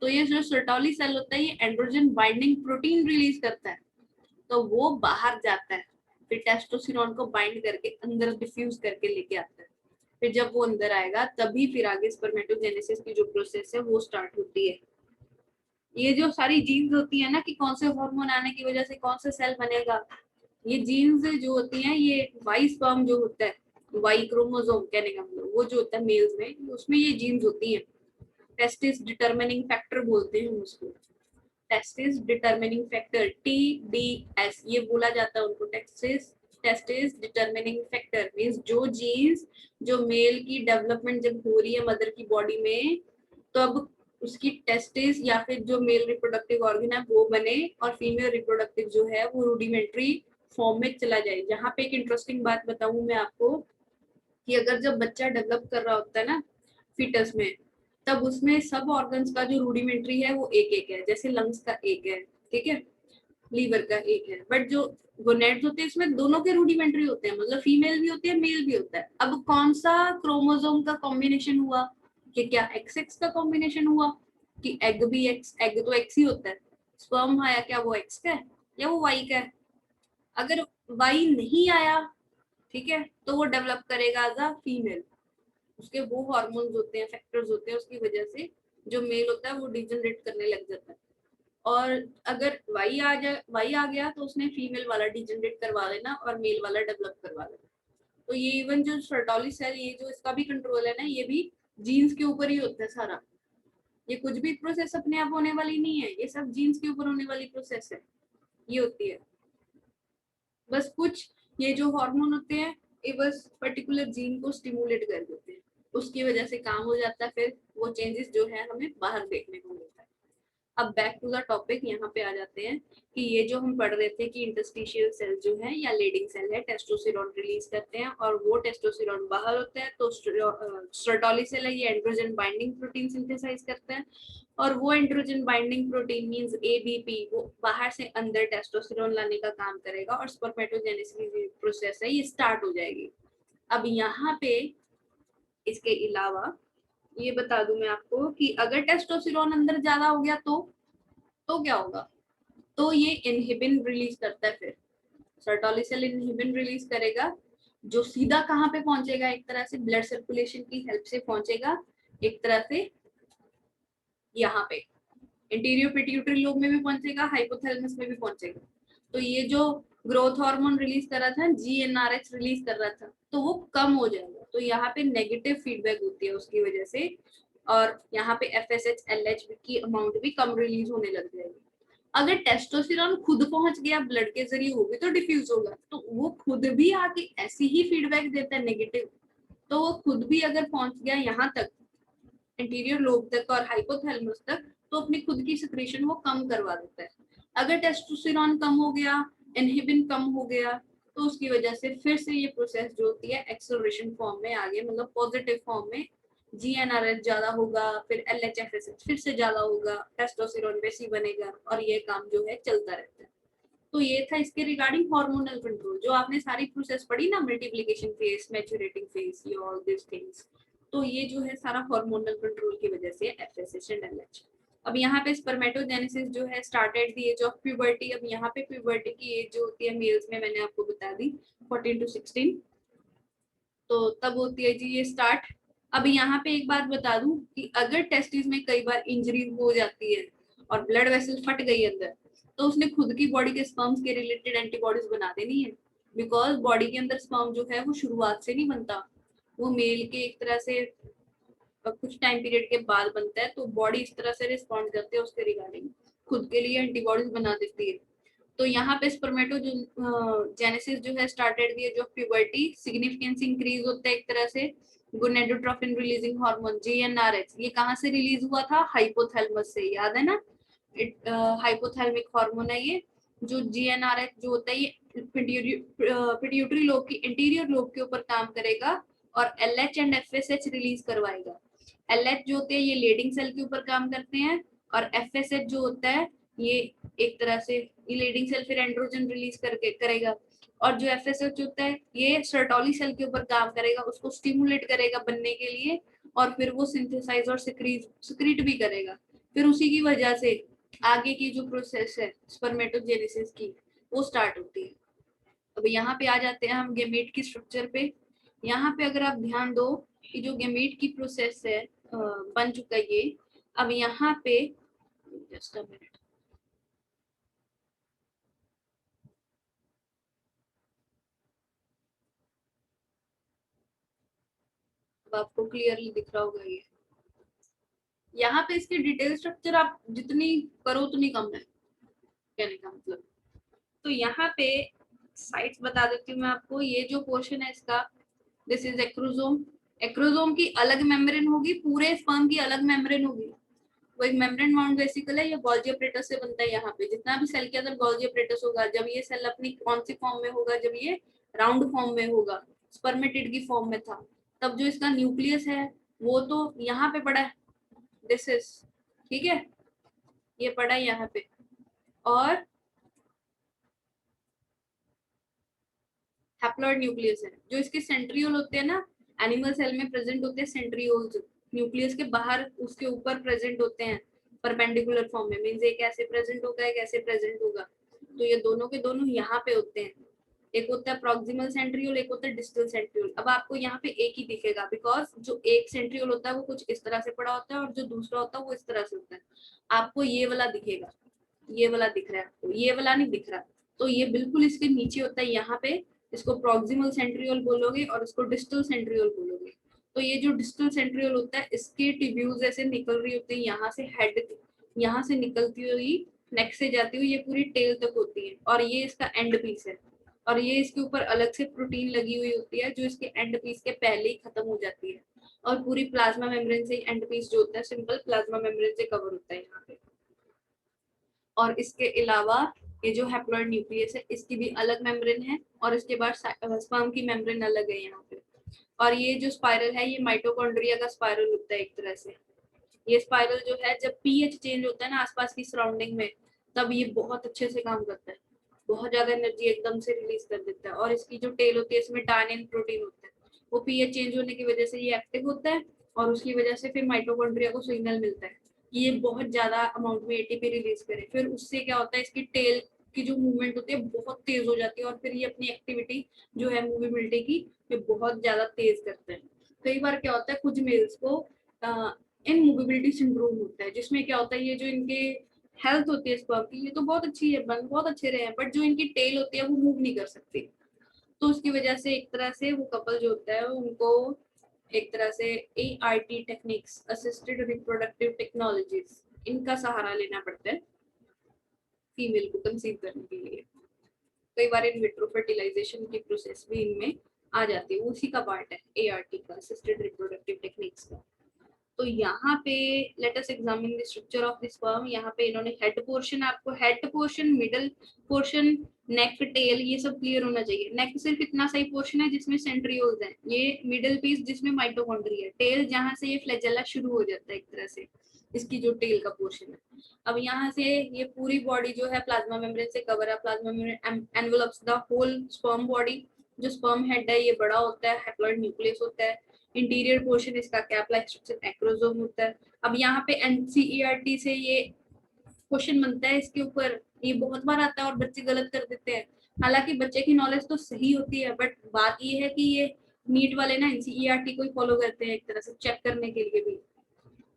Speaker 1: तो ये जो सर्टोली सेल होता है ये एंड्रोजन बाइंडिंग प्रोटीन रिलीज करता है तो वो बाहर जाता है, फिर टेस्टोस्टेरोन को बाइंड करके अंदर डिफ्यूज करके लेके आता है। फिर जब वो अंदर आएगा तभी फिर आगे स्पर्मेटोजेनेसिस की जो प्रोसेस है वो स्टार्ट होती है। ये जो सारी जीन्स होती है ना कि कौन से हार्मोन आने की वजह से कौन सा सेल बनेगा, ये जीन्स जो होती हैं ये वाई स्पर्म जो होता है, वाई क्रोमोसोम कहने का मतलब वो जो होता है मेल्स में, उसमें ये जीन्स होती हैं। टेस्टिस डिटरमिनिंग फैक्टर बोलते हैं उसको, टेस्टिस डिटरमिनिंग फैक्टर TDS ये बोला जाता है उनको, testis testis determining factor means जो जीन्स जो मेल की डेवलपमेंट जब हो रही है मदर की बॉडी में तब उसकी टेस्टिस या फिर जो मेल रिप्रोडक्टिव ऑर्गन है वो बने और फीमेल रिप्रोडक्टिव जो है वो रूडिमेंट्री फॉर्म में चला जाए। जहाँ पे एक इंटरेस्टिंग बात बताऊं मैं आपको कि अगर जब बच्चा डेवलप कर रहा होता है ना फीटस में, तब उसमें सब ऑर्गन्स का जो रूडिमेंट्री है वो एक एक है, जैसे लंग्स का एक है, ठीक है, लीवर का एक है, बट जो गोनेड्स होते हैं इसमें दोनों के रूडिमेंट्री होते हैं, मतलब फीमेल भी होती है मेल भी होता है। अब कौन सा क्रोमोसोम का कॉम्बिनेशन हुआ, कि क्या एक्स एक्स का कॉम्बिनेशन हुआ, कि एग भी एक्स, एग तो एक्स ही होता है, स्पर्म आया क्या वो एक्स का है या वो वाई का है, अगर वाई नहीं आया ठीक है तो वो डेवलप करेगा एज अ फीमेल, उसके वो हार्मोन्स होते हैं फैक्टर्स होते हैं उसकी वजह से जो मेल होता है वो डिजनरेट करने लग जाता है। और अगर वाई आ गया तो उसने फीमेल वाला डिजनरेट करवा लेना और मेल वाला डेवलप करवा लेना। तो ये इवन जो सर्टोली सेल ये जो इसका भी कंट्रोल है ना ये भी जीन्स के ऊपर ही होता है सारा, ये कुछ भी प्रोसेस अपने आप होने वाली नहीं है, ये सब जीन्स के ऊपर होने वाली प्रोसेस है, ये होती है। बस कुछ ये जो हार्मोन होते हैं ये बस पर्टिकुलर जीन को स्टिमुलेट कर देते हैं, उसकी वजह से काम हो जाता है, फिर वो चेंजेस जो है हमें बाहर देखने को मिलता है। अब बैक टू द टॉपिक यहाँ पे आ जाते हैं कि ये जो हम पढ़ रहे थे कि इंटरस्टिशियल सेल जो है या लीडिंग सेल है टेस्टोस्टेरोन रिलीज करते हैं और वो टेस्टोस्टेरोन बाहर होता है तो सर्टोली सेल है ये एंड्रोजन बाइंडिंग प्रोटीन सिंथेसाइज करता है और वो androgen binding protein means ABP वो बाहर से अंदर टेस्टोस्टेरोन लाने का काम करेगा और स्पर्मेटोजेनेसिस प्रोसेस है ये स्टार्ट हो जाएगी। अब यहाँ पे इसके अलावा ये बता दूं मैं आपको कि अगर टेस्टोस्टेरोन अंदर ज्यादा हो गया तो क्या होगा, तो ये इनहिबिन रिलीज करता है, फिर सर्टोली सेल इनहिबिन रिलीज करेगा जो सीधा कहाँ पे पहुंचेगा, एक तरह से ब्लड सर्कुलेशन की हेल्प से पहुंचेगा एक तरह से यहाँ पे इंटीरियर पिट्यूटरी लोब में भी पहुंचेगा, हाइपोथैलेमस में भी पहुंचेगा। तो ये जो ग्रोथ हार्मोन रिलीज कर रहा था, GnRH रिलीज कर रहा था, तो वो कम हो जाएगा। तो यहाँ पे नेगेटिव फीडबैक होती है उसकी वजह से, और यहाँ पे FSH LH की अमाउंट भी कम रिलीज होने लग जाएगी। अगर टेस्टोस्टेरोन खुद पहुंच गया ब्लड के जरिए, होगी तो डिफ्यूज होगा, तो वो खुद भी आके ऐसी ही फीडबैक देता है नेगेटिव। तो वो खुद भी अगर पहुंच गया यहाँ तक, इंटीरियर लोब तक और हाइपोथैलेमस तक, तो अपनी खुद की सिक्रेशन वो कम करवा देता है। अगर टेस्टोस्टेरोन कम हो गया, इनहिबिन कम हो गया, तो उसकी वजह से फिर से ये प्रोसेस जो होती है एक्सेलरेशन फॉर्म में आगे, मतलब पॉजिटिव फॉर्म में GnRH ज्यादा होगा, फिर LHFSH फिर से ज्यादा होगा, टेस्टोस्टेरोन वैसी बनेगा, और ये काम जो है चलता रहता है। तो ये था इसके रिगार्डिंग हार्मोनल कंट्रोल। जो आपने सारी प्रोसेस पढ़ी ना, मल्टीप्लिकेशन फेज, मैच्योरेटिंग फेज, ये ऑल दिस थिंग्स, तो ये जो है सारा हार्मोनल कंट्रोल की वजह से FSH एंड LH। अब यहाँ पे स्पर्मेटोजेनेसिस जो है start at the age of puberty. अब यहाँ पे प्यूबर्टी की एज जो होती है मेल्स में, मैंने आपको बता दी 14 to 16, तो तब होती है जी ये स्टार्ट। अब यहाँ पे एक बात बता दूं कि अगर टेस्टिस में कई बार इंजरी हो जाती है और ब्लड वेसल फट गई अंदर, तो उसने खुद की बॉडी के स्पर्म्स के रिलेटेड एंटीबॉडीज बना देनी है, बिकॉज बॉडी के अंदर स्पर्म जो है वो शुरुआत से नहीं बनता, वो मेल के एक तरह से कुछ टाइम पीरियड के बाद बनता है। तो बॉडी इस तरह से रिस्पॉन्ड करती है उसके रिगार्डिंग, खुद के लिए एंटीबॉडीज बना देती है। तो यहाँ पे स्पर्मेटोजेनेसिस जो है started the age of puberty, significance increase होता है एक तरह से। गोनेडोट्रोफिन रिलीजिंग हार्मोन GnRH, ये कहाँ से रिलीज हुआ था? हाइपोथैलेमस से, याद है ना? हाइपोथैलेमिक हार्मोन है ये। जो GnRH जो होता है ये पिट्यूटरी लोब की इंटीरियर लोब के ऊपर काम करेगा और LH एंड FSH रिलीज करवाएगा। LH जो होते हैं ये लेडिंग सेल के ऊपर काम करते हैं, और FSH जो होता है ये एक तरह से ये लीडिंग सेल फिर एंड्रोजन रिलीज करके करेगा, और जो FSH होता है ये सर्टोली सेल के ऊपर काम करेगा, उसको स्टिमुलेट करेगा बनने के लिए, और फिर वो सिंथेसाइज और सिक्रीट भी करेगा। फिर उसी की वजह से आगे की जो प्रोसेस है स्पर्मेटोजेनेसिस की, वो स्टार्ट होती है। अब यहाँ पे आ जाते हैं हम गेमेट की स्ट्रक्चर पे। यहाँ पे अगर आप ध्यान दो कि जो गेमेट की प्रोसेस है बन चुका है ये। अब यहाँ पे जस्ट अ मिनट, अब आपको क्लियरली दिख रहा होगा ये। यहाँ पे इसकी डिटेल स्ट्रक्चर आप जितनी करो उतनी कम है, कहने का मतलब। तो यहाँ पे साइट्स बता देती हूँ मैं आपको। ये जो पोर्शन है इसका, दिस इज एक्रोसोम। एक्रोसोम की अलग मेम्ब्रेन होगी, पूरे स्पर्म की अलग मेम्ब्रेन होगी। वो एक मेम्ब्रेन माउंट वेसिकल है, ये गोल्गी अपरेटस से बनता है। यहाँ पे जितना भी सेल के अंदर गोल्गी अपरेटस होगा, जब ये सेल अपनी कौन सी फॉर्म में होगा? जब ये राउंड फॉर्म में होगा, स्पर्मेटिड की फॉर्म में था, तब जो इसका न्यूक्लियस है वो तो यहाँ पे पड़ा है, दिस इज, ठीक है, ये पड़ा है यहाँ पे। और हैप्लॉइड न्यूक्लियस है। जो इसके सेंट्रियोल होते हैं ना, एनिमल सेल में प्रेजेंट होते हैं सेंट्रियोल्स, न्यूक्लियस के बाहर उसके ऊपर प्रेजेंट होते हैं परपेंडिकुलर फॉर्म में, मींस एक ऐसे प्रेजेंट होगा, एक ऐसे प्रेजेंट होगा। तो ये दोनों के दोनों यहाँ पे होते हैं। एक होता है प्रॉक्सिमल सेंट्रियोल, एक होता है डिस्टल सेंट्रियोल। अब आपको यहाँ पे एक ही दिखेगा, बिकॉज जो एक सेंट्रियोल होता है वो कुछ इस तरह से पड़ा होता है, और जो दूसरा होता है वो इस तरह से होता है। आपको ये वाला दिखेगा, ये वाला दिख रहा है आपको, ये वाला नहीं दिख रहा। तो ये बिल्कुल इसके नीचे होता है यहाँ पे, इसको प्रॉक्सिमल सेंट्रियोल बोलोगे और इसको डिस्टल सेंट्रियोल बोलोगे। तो ये जो डिस्टल सेंट्रियोल होता है, इसके ट्यूब्यूल्स ऐसे निकल रही होती है यहाँ से, हेड यहाँ से निकलती हुई नेक से जाती हुई ये पूरी टेल तक होती है, और ये इसका एंड पीस है। और ये इसके ऊपर अलग से प्रोटीन लगी हुई होती है, जो इसके एंड पीस के पहले ही खत्म हो जाती है, और पूरी प्लाज्मा मेम्ब्रेन से एंड पीस जो होता है सिंपल प्लाज्मा मेम्ब्रेन से कवर होता है यहाँ पे। और इसके अलावा ये जो हैप्लॉइड न्यूक्लियस है इसकी भी अलग मेम्ब्रेन है, और इसके बाद स्पर्म की मेम्ब्रेन अलग है यहाँ पे। और ये जो स्पाइरल है ये माइटोकॉन्ड्रिया का स्पाइरल होता है एक तरह से। ये स्पाइरल जो है जब पीएच चेंज होता है ना आसपास की सराउंडिंग में, तब ये बहुत अच्छे से काम करता है, बहुत ज्यादा एनर्जी एकदम से रिलीज कर देता है। और इसकी जो टेल होती है इसमें टानिन प्रोटीन होता है, वो पीएच चेंज होने की वजह से ये एक्टिव होता है, और उसकी वजह से फिर माइटोकॉन्ड्रिया को सिग्नल मिलता है कि ये बहुत ज्यादा अमाउंट में एटीपी रिलीज करे। फिर उससे क्या होता है, इसकी टेल की जो मूवमेंट होती है बहुत तेज हो जाती है, और फिर ये अपनी एक्टिविटी जो है मूविबिलिटी की ये बहुत ज्यादा तेज करते हैं। कई बार क्या होता है कुछ मेल्स को इनमूवेबिलिटी सिंड्रोम होता है, जिसमें क्या होता है, ये जो इनके हेल्थ होती है स्पर्म की, ये तो बहुत अच्छी है, बहुत अच्छे रहे हैं, बट जो इनकी टेल होती है वो मूव नहीं कर सकती। तो उसकी वजह से एक तरह से वो कपल जो होता है उनको एक तरह से ART techniques, assisted reproductive technologies, इनका सहारा लेना पड़ता है फीमेल को कंसीव करने के लिए। कई बार इन विट्रो फर्टिलाइजेशन की प्रोसेस भी इनमें आ जाती है, उसी का पार्ट है ART का, असिस्टेड रिप्रोडक्टिव टेक्निक्स का। तो यहाँ पे let us examine the structure of the sperm. यहाँ पे इन्होंने हेड पोर्शन, आपको हेड पोर्शन, मिडल पोर्शन, नेक, टेल, ये सब क्लियर होना चाहिए। नेक सिर्फ इतना सही पोर्शन है जिसमें सेंट्रियोल्स हैं, ये मिडल पीस जिसमें माइटोकॉन्ड्रिया है, टेल जहाँ से ये फ्लैजेला शुरू हो जाता है एक तरह से, इसकी जो टेल का पोर्शन है। अब यहाँ से ये पूरी बॉडी जो है प्लाज्मा मेम्ब्रेन से कवर है, plasma membrane envelops the whole sperm body. जो स्पर्म हेड है ये बड़ा होता है, हैप्लॉइड न्यूक्लियस होता है। इंटीरियर पोर्शन इसका कैप लाइक स्ट्रक्चर एक्रोसोम होता है। अब यहाँ पे NCERT से ये क्वेश्चन बनता है इसके ऊपर, ये बहुत बार आता है और बच्चे गलत कर देते हैं। हालांकि बच्चे की नॉलेज तो सही होती है, बट बात ये है कि ये नीट वाले ना NCERT को ही फॉलो करते हैं एक तरह से चेक करने के लिए भी।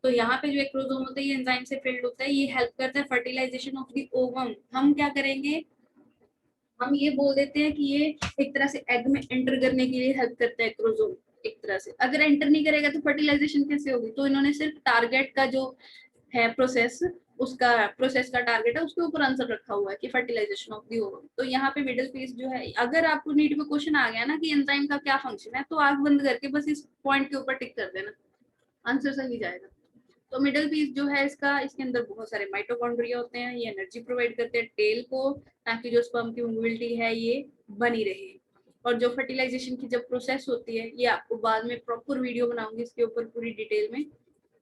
Speaker 1: तो यहाँ पे जो एक्रोसोम होता है ये एंजाइम से फिल्ड होता है, ये हेल्प करता है फर्टिलाइजेशन ऑफ द ओवम। हम क्या करेंगे, हम ये बोल देते हैं कि ये एक तरह से एग में एंटर करने के लिए हेल्प करता है एक्रोसोम एक तरह से। अगर एंटर नहीं करेगा तो फर्टिलाइजेशन कैसे होगी? तो इन्होंने सिर्फ टारगेट का जो है प्रोसेस, उसका प्रोसेस का टारगेट है उसके ऊपर आंसर रखा हुआ है कि फर्टिलाइजेशन ऑफ दी ओवम। तो यहाँ पे मिडिल पीस जो है, अगर आपको नीट में क्वेश्चन आ गया ना कि एंजाइम का क्या फंक्शन है, तो आंख बंद करके बस इस पॉइंट के ऊपर टिक कर देना, आंसर सही जाएगा। तो मिडल पीस जो है इसका, इसके अंदर बहुत सारे माइटोकॉन्ड्रिया होते हैं, ये एनर्जी प्रोवाइड करते हैं टेल को, ताकि जो स्पर्म की मोबिलिटी है ये बनी रहे। और जो फर्टिलाइजेशन की जब प्रोसेस होती है, ये आपको बाद में प्रॉपर वीडियो बनाऊंगी इसके ऊपर पूरी डिटेल में,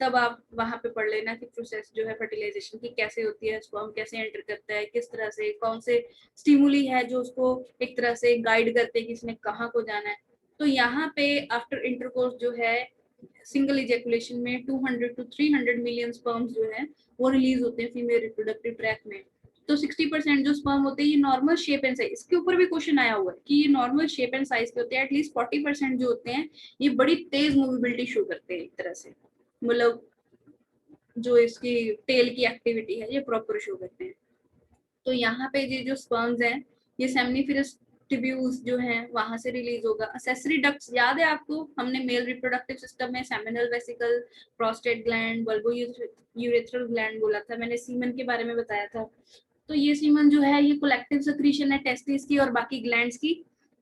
Speaker 1: तब आप वहां पे पढ़ लेना कि प्रोसेस जो है फर्टिलाइजेशन की कैसे होती है, स्पर्म कैसे एंटर करता है, किस तरह से, कौन से स्टिमुली है जो उसको एक तरह से गाइड करते हैं कि इसने कहाँ को जाना है। तो यहाँ पे आफ्टर इंटरकोर्स जो है, सिंगल इजेकुलेशन में 200 to 300 मिलियन स्पर्म्स जो है वो रिलीज होते हैं फीमेल रिप्रोडक्टिव ट्रैक्ट में। तो 60% जो स्पर्म होते हैं ये नॉर्मल शेप एंड साइज, इसके ऊपर भी क्वेश्चन आया हुआ है कि ये नॉर्मल शेप एंड साइज के होते हैं। एटलीस्ट 40% जो होते हैं ये बड़ी तेज मूवेबिलिटी शो करते हैं एक तरह से, मतलब जो इसकी टेल की एक्टिविटी है ये प्रॉपर शो करते हैं। तो यहाँ पे ये जो स्पर्म्स हैं ये सेमनीफेरस ट्यूब्यूल्स जो हैं वहां से रिलीज होगा। असेसरी डक्ट्स याद है आपको, हमने मेल रिप्रोडक्टिव सिस्टम में seminal vesicle, prostate gland, bulbo urethral gland बोला था मैंने, सीमन के बारे में बताया था। तो ये सीमन जो है ये कलेक्टिव सेक्रीशन है टेस्टिस की और बाकी ग्लैंड्स की।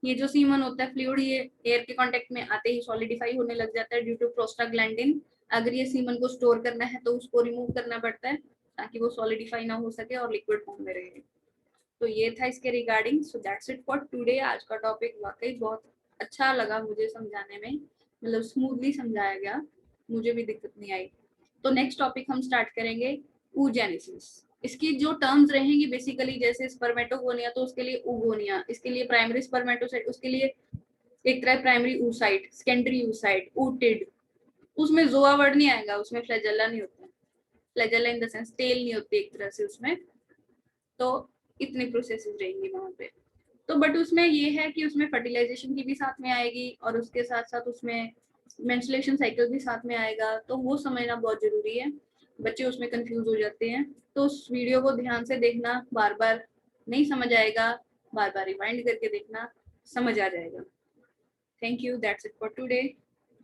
Speaker 1: ये जो सीमन होता है फ्लूइड, ये एयर के कांटेक्ट में आते ही सॉलिडिफाई होने लग जाता है ड्यू टू प्रोस्टाग्लैंडिन। अगर ये सीमन को स्टोर करना है तो उसको रिमूव करना पड़ता है ताकि वो सॉलिडिफाई ना हो सके और लिक्विड फॉर्म में रहे। तो ये था इसके regarding. So that's it for today. आज का टॉपिक वाकई बहुत अच्छा लगा मुझे समझाने में, मतलब स्मूथली समझाया गया, मुझे भी दिक्कत नहीं आई। तो नेक्स्ट टॉपिक हम स्टार्ट करेंगे oogenesis। इसकी जो टर्म्स रहेंगी बेसिकली, जैसे स्पर्मेटोगोनिया तो उसके लिए oogonia, इसके लिए प्राइमरी स्पर्मेटोसाइट उसके लिए एक तरह primary oocyte, secondary oocyte, ooted। उसमें जोआ वर्ड नहीं आएगा, उसमें फ्लैजेला नहीं होता, flagella in the sense tail नहीं होती एक तरह से उसमें। तो इतनी प्रोसेसेस रहेंगी वहां पे। तो बट उसमें ये है कि उसमें फर्टिलाइजेशन की भी साथ में आएगी और उसके साथ साथ उसमें मेंस्ट्रुएशन साइकिल भी साथ में आएगा, तो वो समझना बहुत जरूरी है, बच्चे उसमें कंफ्यूज हो जाते हैं। तो उस वीडियो को ध्यान से देखना, बार बार नहीं समझ आएगा, बार बार रिवाइंड करके देखना, समझ आ जाएगा। Thank you, that's it for today.